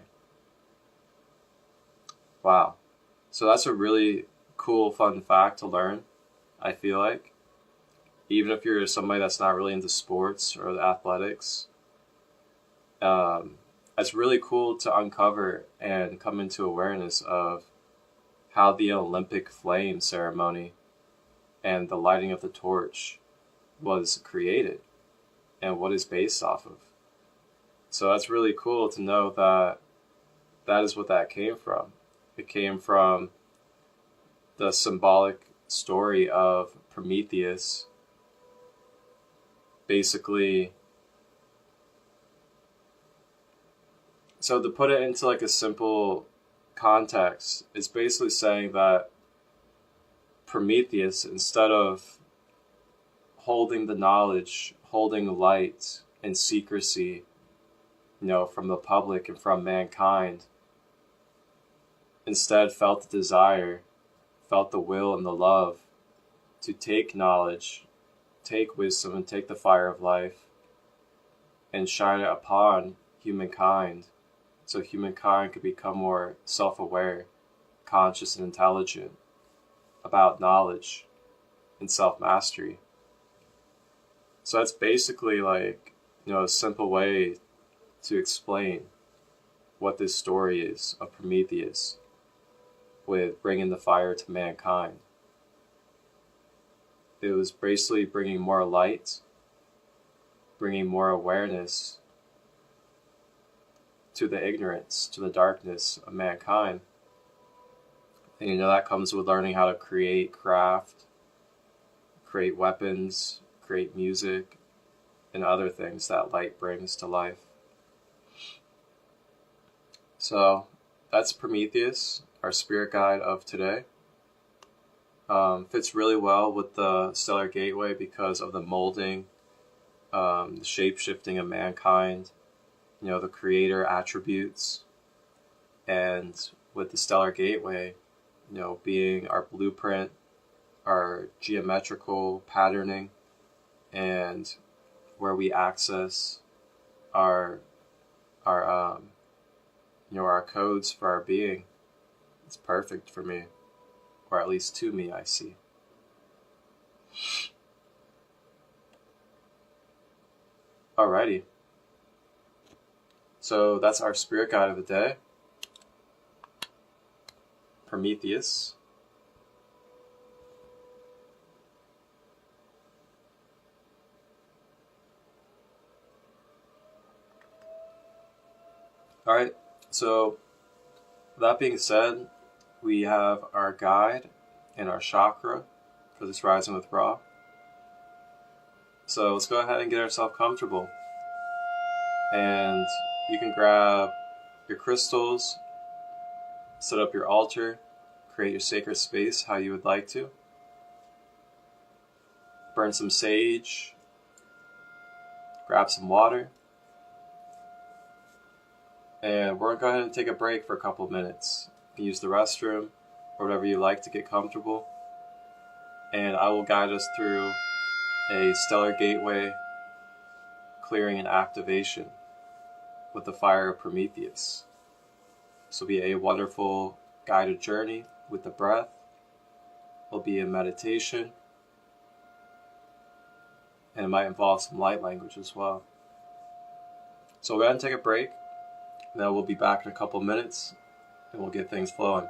Wow. So that's a really cool, fun fact to learn, I feel like. Even if you're somebody that's not really into sports or the athletics, it's really cool to uncover and come into awareness of how the Olympic flame ceremony and the lighting of the torch was created and what it's based off of. So that's really cool to know that that is what that came from. It came from the symbolic story of Prometheus basically. So to put it into like a simple context, it's basically saying that Prometheus, instead of holding the knowledge, holding the light in secrecy, from the public and from mankind, instead felt the desire, felt the will and the love to take knowledge, take wisdom, and take the fire of life and shine it upon humankind, so humankind could become more self-aware, conscious, and intelligent about knowledge and self-mastery. So that's basically like, a simple way to explain what this story is of Prometheus with bringing the fire to mankind. It was basically bringing more light, bringing more awareness to the ignorance, to the darkness of mankind. And that comes with learning how to create craft, create weapons, create music, and other things that light brings to life. So that's Prometheus, our spirit guide of today. Fits really well with the stellar gateway because of the molding, the shape-shifting of mankind, the creator attributes, and with the stellar gateway, being our blueprint, our geometrical patterning, and where we access our codes for our being. It's perfect for me, or at least to me, I see. Alrighty. So that's our spirit guide of the day, Prometheus. Alright, so that being said, we have our guide and our chakra for this Rising with Ra. So let's go ahead and get ourselves comfortable. And you can grab your crystals, set up your altar, create your sacred space how you would like to. Burn some sage, grab some water, and we're going to go ahead and take a break for a couple of minutes. You can use the restroom or whatever you like to get comfortable. And I will guide us through a stellar gateway clearing and activation with the fire of Prometheus. This will be a wonderful guided journey with the breath. It'll be a meditation. And it might involve some light language as well. So we'll go ahead and take a break. Then we'll be back in a couple minutes and we'll get things flowing.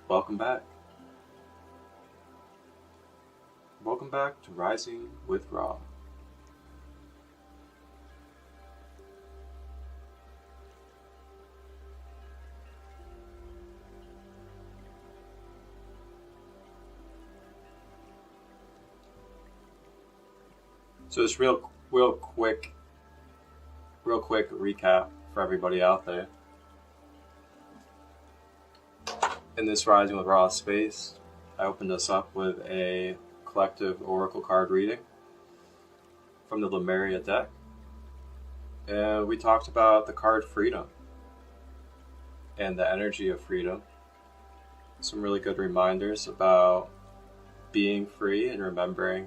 Welcome back. Welcome back to Rising with Ra. So just real quick recap for everybody out there. In this Rising with Ra space, I opened us up with a collective oracle card reading from the Lemuria deck, and we talked about the card freedom and the energy of freedom. Some really good reminders about being free and remembering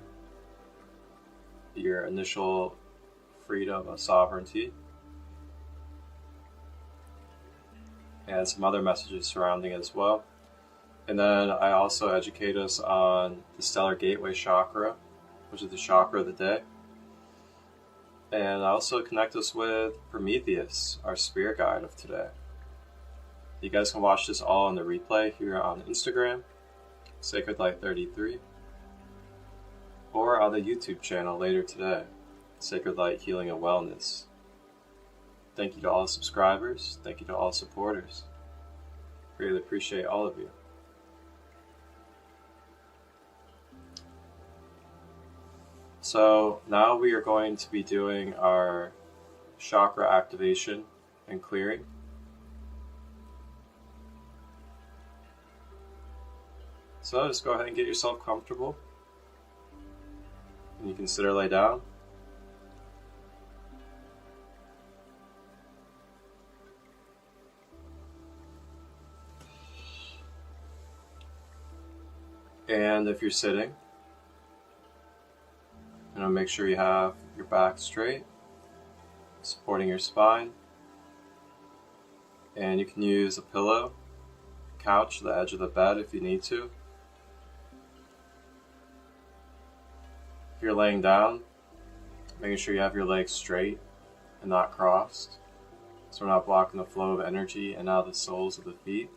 your initial freedom of sovereignty, and some other messages surrounding it as well. And then I also educate us on the stellar Gateway Chakra, which is the chakra of the day. And I also connect us with Prometheus, our spirit guide of today. You guys can watch this all on the replay here on Instagram, SacredLight33, or on the YouTube channel later today, Sacred Light Healing and Wellness. Thank you to all the subscribers. Thank you to all supporters. Really appreciate all of you. So now we are going to be doing our chakra activation and clearing. So just go ahead and get yourself comfortable. And you consider lay down. And if you're sitting, make sure you have your back straight, supporting your spine. And you can use a pillow, couch, the edge of the bed if you need to. If you're laying down, making sure you have your legs straight and not crossed, so we're not blocking the flow of energy and out of the soles of the feet.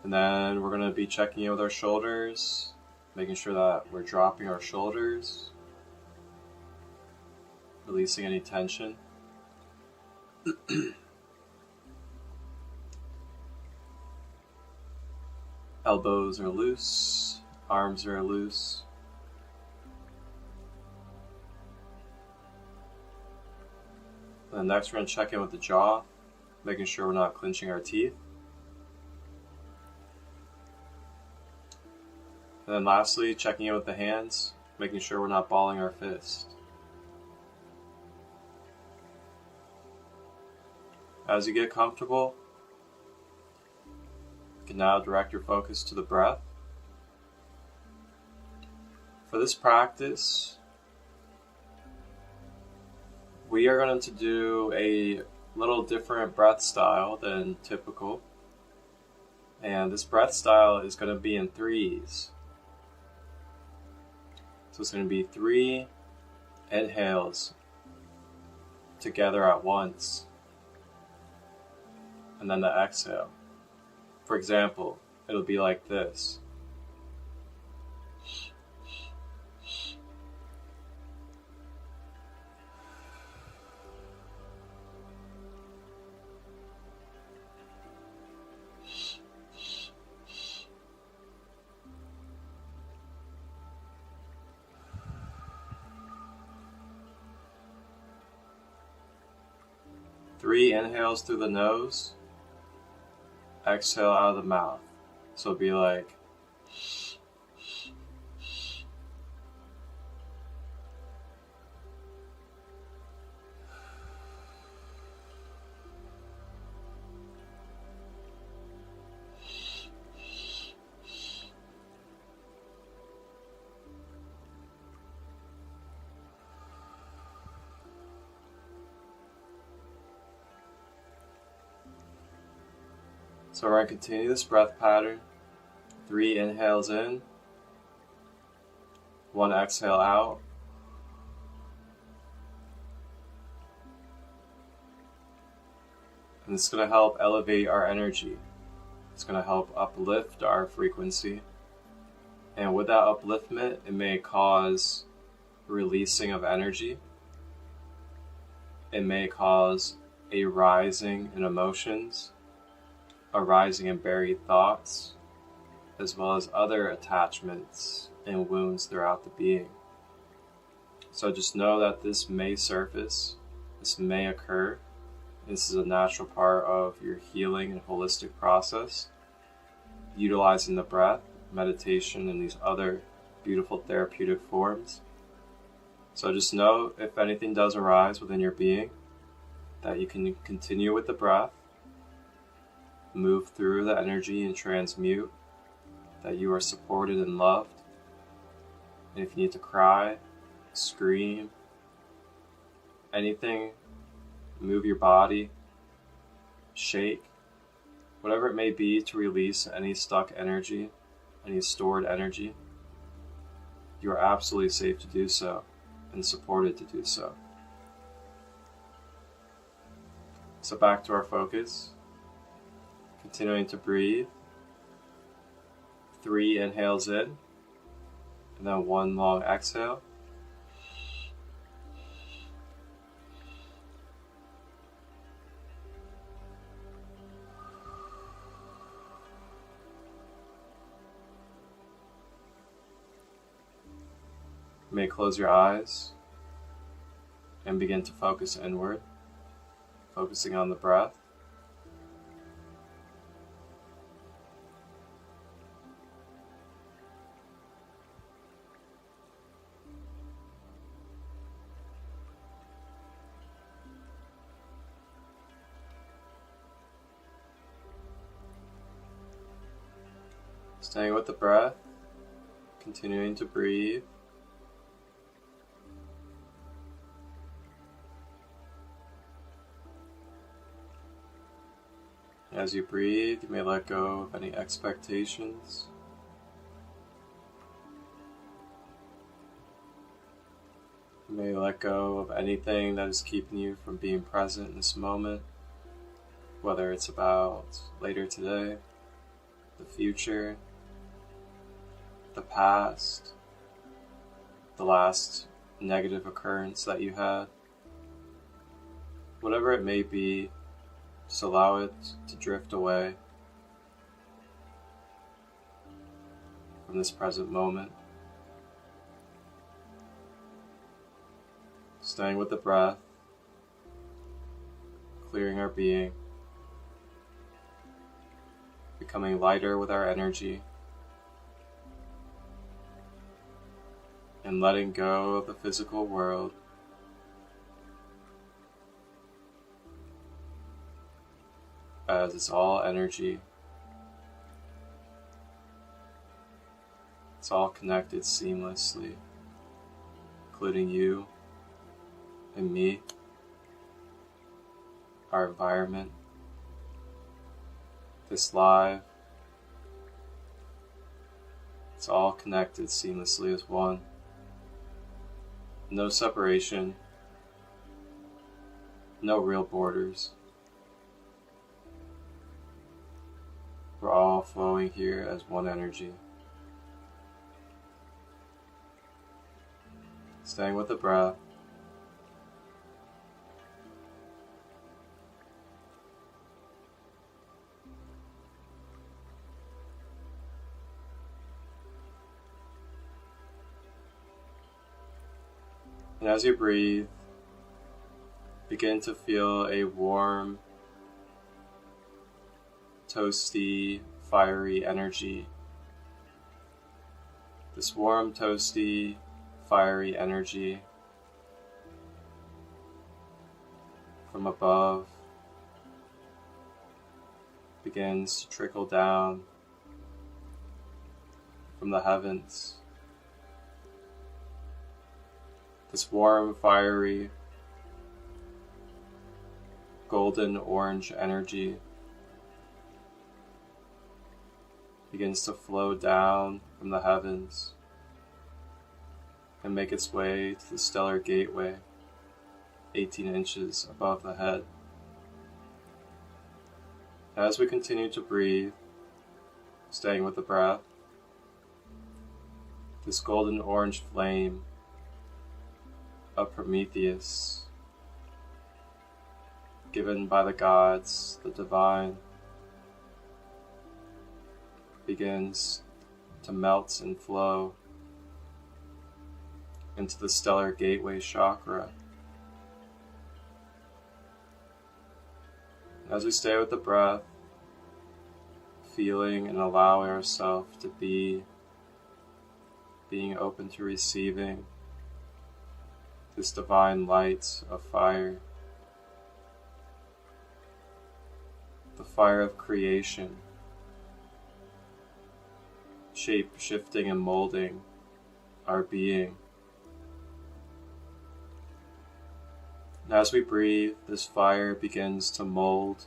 And then we're going to be checking in with our shoulders, making sure that we're dropping our shoulders, releasing any tension. Elbows are loose, arms are loose. And then next we're going to check in with the jaw, making sure we're not clenching our teeth. And then lastly, checking in with the hands, making sure we're not balling our fist. As you get comfortable, you can now direct your focus to the breath. For this practice, we are going to do a little different breath style than typical. And this breath style is going to be in threes. So it's going to be 3 inhales together at once, and then the exhale. For example, it'll be like this. Three inhales through the nose, exhale out of the mouth. So it'll be like So we're going to continue this breath pattern. 3 inhales in, 1 exhale out. And it's going to help elevate our energy. It's going to help uplift our frequency. And with that upliftment, it may cause releasing of energy. It may cause a rising in emotions, a rising in buried thoughts, as well as other attachments and wounds throughout the being. So just know that this may surface, this may occur. This is a natural part of your healing and holistic process, utilizing the breath, meditation, and these other beautiful therapeutic forms. So just know if anything does arise within your being, that you can continue with the breath, move through the energy and transmute, that you are supported and loved. And if you need to cry, scream, anything, move your body, shake, whatever it may be to release any stuck energy, any stored energy, you are absolutely safe to do so and supported to do so. So back to our focus, continuing to breathe. 3 inhales in, and then 1 long exhale. You may close your eyes and begin to focus inward, focusing on the breath. Staying with the breath, continuing to breathe. As you breathe, you may let go of any expectations. You may let go of anything that is keeping you from being present in this moment, whether it's about later today, the future, the past, the last negative occurrence that you had. Whatever it may be, just allow it to drift away from this present moment. Staying with the breath, clearing our being, becoming lighter with our energy, and letting go of the physical world, as it's all energy. It's all connected seamlessly, including you and me, our environment, this live. It's all connected seamlessly as one. No separation, no real borders. We're all flowing here as one energy. Staying with the breath. And as you breathe, begin to feel a warm, toasty, fiery energy. This warm, toasty, fiery energy from above begins to trickle down from the heavens. This warm, fiery, golden orange energy begins to flow down from the heavens and make its way to the stellar gateway, 18 inches above the head. As we continue to breathe, staying with the breath, this golden orange flame of Prometheus, given by the gods, the divine, begins to melt and flow into the stellar Gateway Chakra. As we stay with the breath, feeling and allowing ourselves to be, being open to receiving this divine light of fire, the fire of creation, shape-shifting and molding our being. And as we breathe, this fire begins to mold,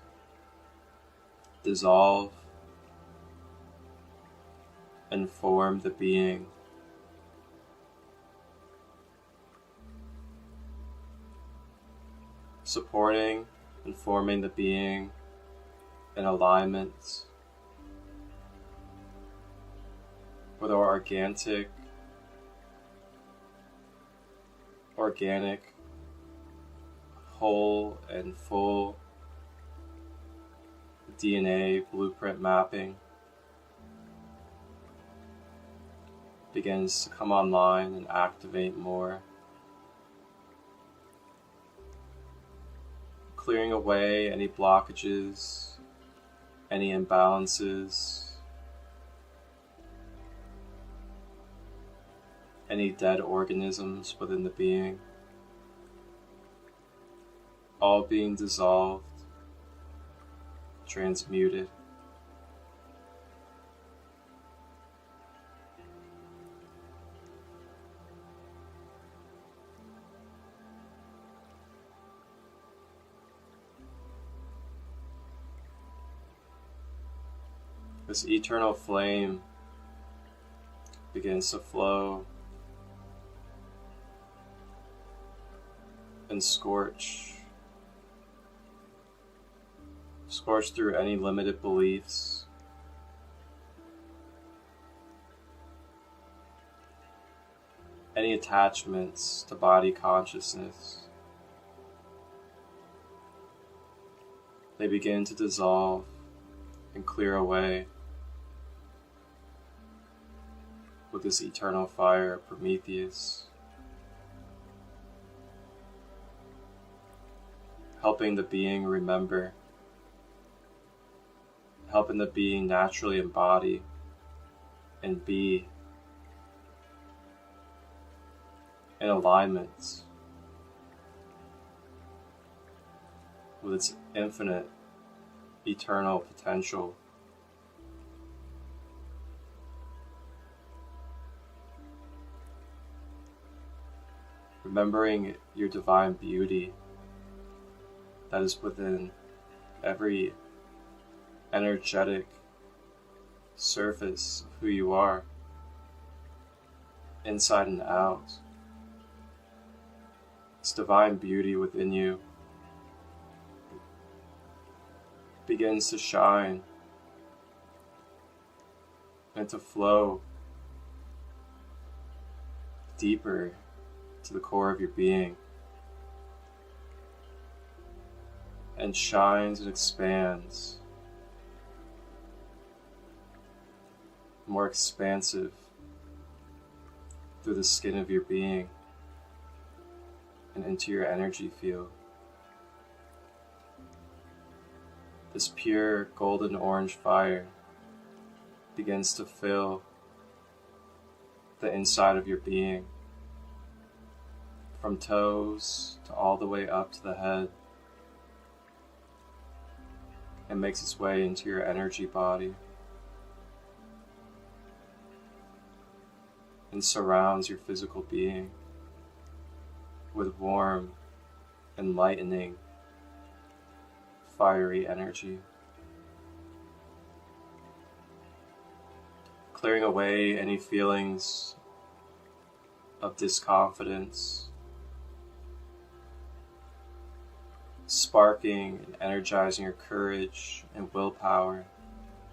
dissolve, and form the being. Supporting and forming the being in alignment with our organic, whole and full DNA blueprint mapping begins to come online and activate more, clearing away any blockages, any imbalances, any dead organisms within the being, all being dissolved, transmuted. This eternal flame begins to flow and scorch through any limited beliefs, any attachments to body consciousness. They begin to dissolve and clear away with this eternal fire of Prometheus, helping the being remember, helping the being naturally embody and be in alignment with its infinite, eternal potential. Remembering your divine beauty that is within every energetic surface of who you are, inside and out. This divine beauty within you begins to shine and to flow deeper to the core of your being, and shines and expands, more expansive through the skin of your being and into your energy field. This pure golden orange fire begins to fill the inside of your being, from toes to all the way up to the head, and makes its way into your energy body and surrounds your physical being with warm, enlightening, fiery energy, clearing away any feelings of disconfidence, sparking and energizing your courage and willpower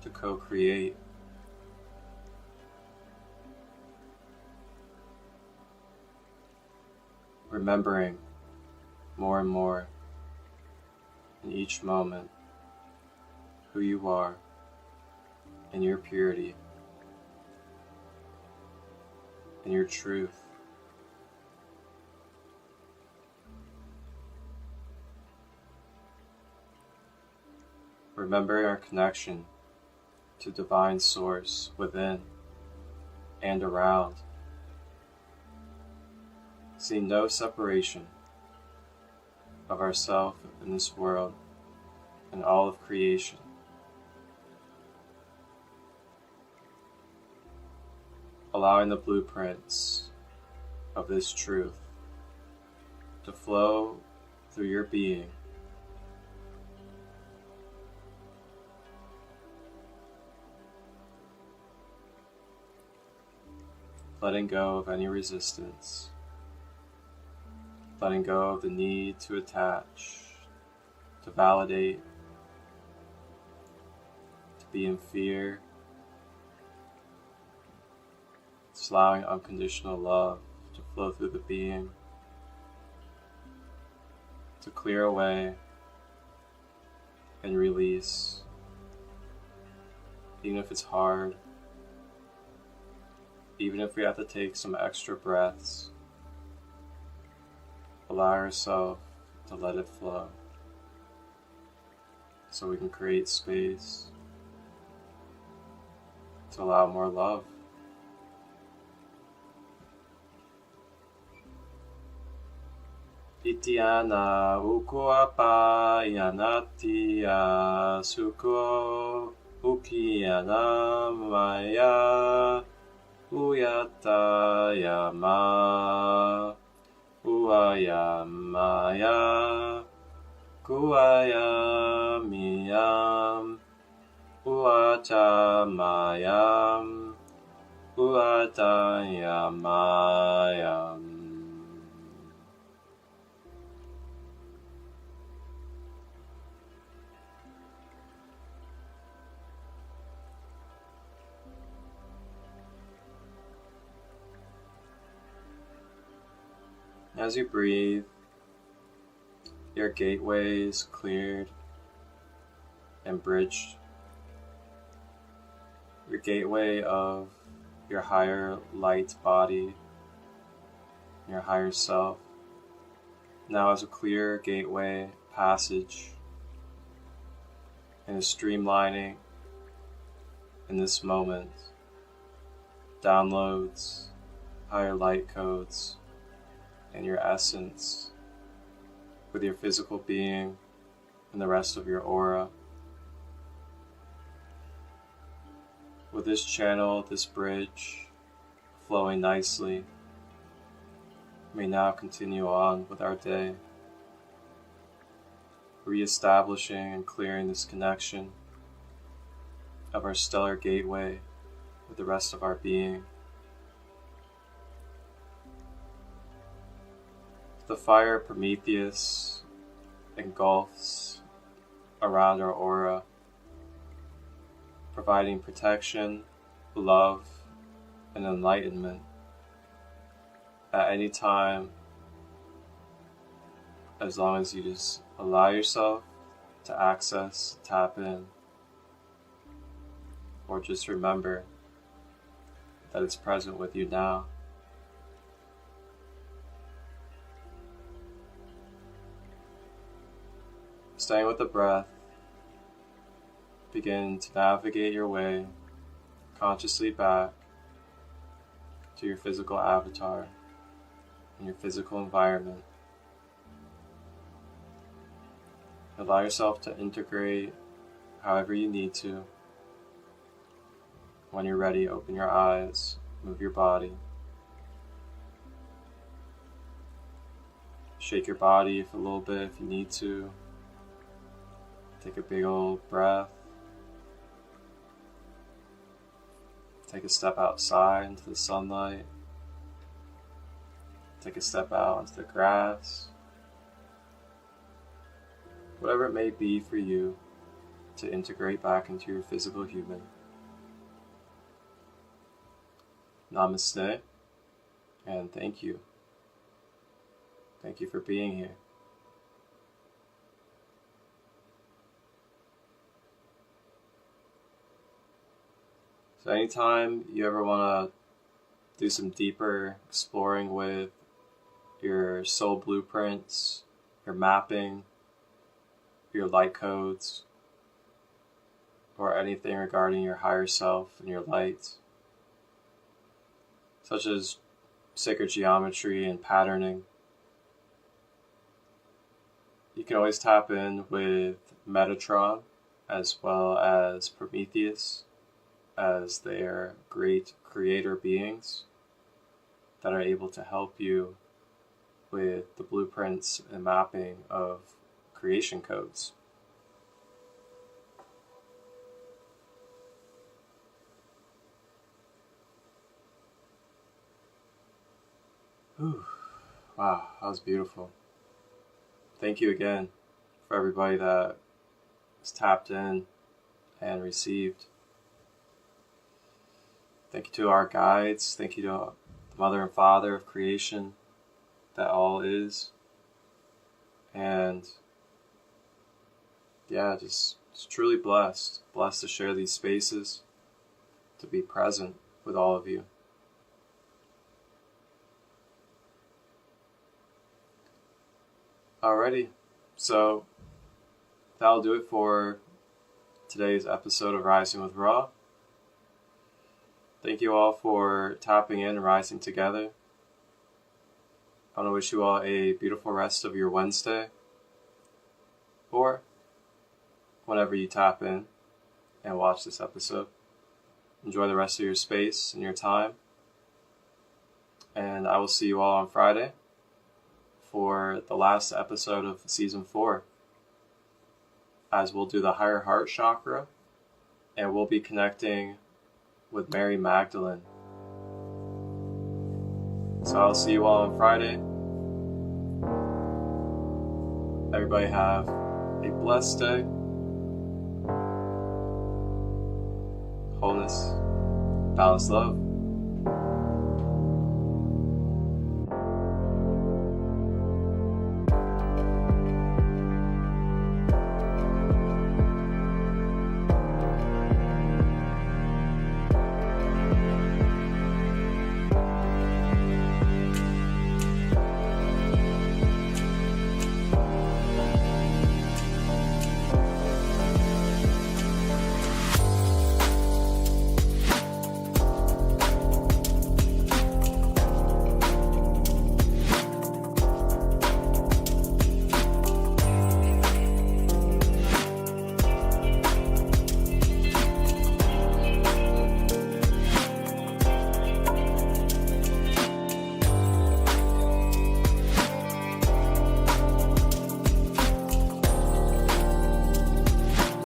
to co-create. Remembering more and more in each moment who you are and your purity and your truth. Remembering our connection to Divine Source within and around. See no separation of ourself in this world and all of creation. Allowing the blueprints of this truth to flow through your being. Letting go of any resistance. Letting go of the need to attach, to validate, to be in fear. Just allowing unconditional love to flow through the being, to clear away and release, even if it's hard, even if we have to take some extra breaths. Allow yourself to let it flow so we can create space to allow more love. Itiana ukuapa ianatia suko ukiana maya uyata yama uaya maya kuaya miyam uacha mayam uata yamayam. As you breathe, your gateway is cleared and bridged. Your gateway of your higher light body, your higher self, now has a clear gateway passage and is streamlining in this moment. Downloads, higher light codes, and your essence with your physical being and the rest of your aura. With this channel, this bridge flowing nicely, we may now continue on with our day, re-establishing and clearing this connection of our stellar gateway with the rest of our being. The fire of Prometheus engulfs around our aura, providing protection, love, and enlightenment at any time, as long as you just allow yourself to access, tap in, or just remember that it's present with you now. Staying with the breath, begin to navigate your way consciously back to your physical avatar and your physical environment. Allow yourself to integrate however you need to. When you're ready, open your eyes, move your body. Shake your body for a little bit if you need to. Take a big old breath. Take a step outside into the sunlight. Take a step out into the grass. whatever it may be for you to integrate back into your physical human. Namaste, and thank you. Thank you for being here. So anytime you ever want to do some deeper exploring with your soul blueprints, your mapping, your light codes, or anything regarding your higher self and your light, such as sacred geometry and patterning, you can always tap in with Metatron as well as Prometheus, as they are great creator beings that are able to help you with the blueprints and mapping of creation codes. Whew. Wow, that was beautiful. Thank you again for everybody that was tapped in and received. Thank you to our guides. Thank you to the Mother and Father of creation that all is. And yeah, just truly blessed. Blessed to share these spaces, to be present with all of you. Alrighty, so that'll do it for today's episode of Rising with Ra. Thank you all for tapping in and rising together. I want to wish you all a beautiful rest of your Wednesday, or whenever you tap in and watch this episode. Enjoy the rest of your space and your time, and I will see you all on Friday for the last episode of Season 4, as we'll do the Higher Heart Chakra, and we'll be connecting with Mary Magdalene. So I'll see you all on Friday. Everybody have a blessed day. Wholeness, balanced love.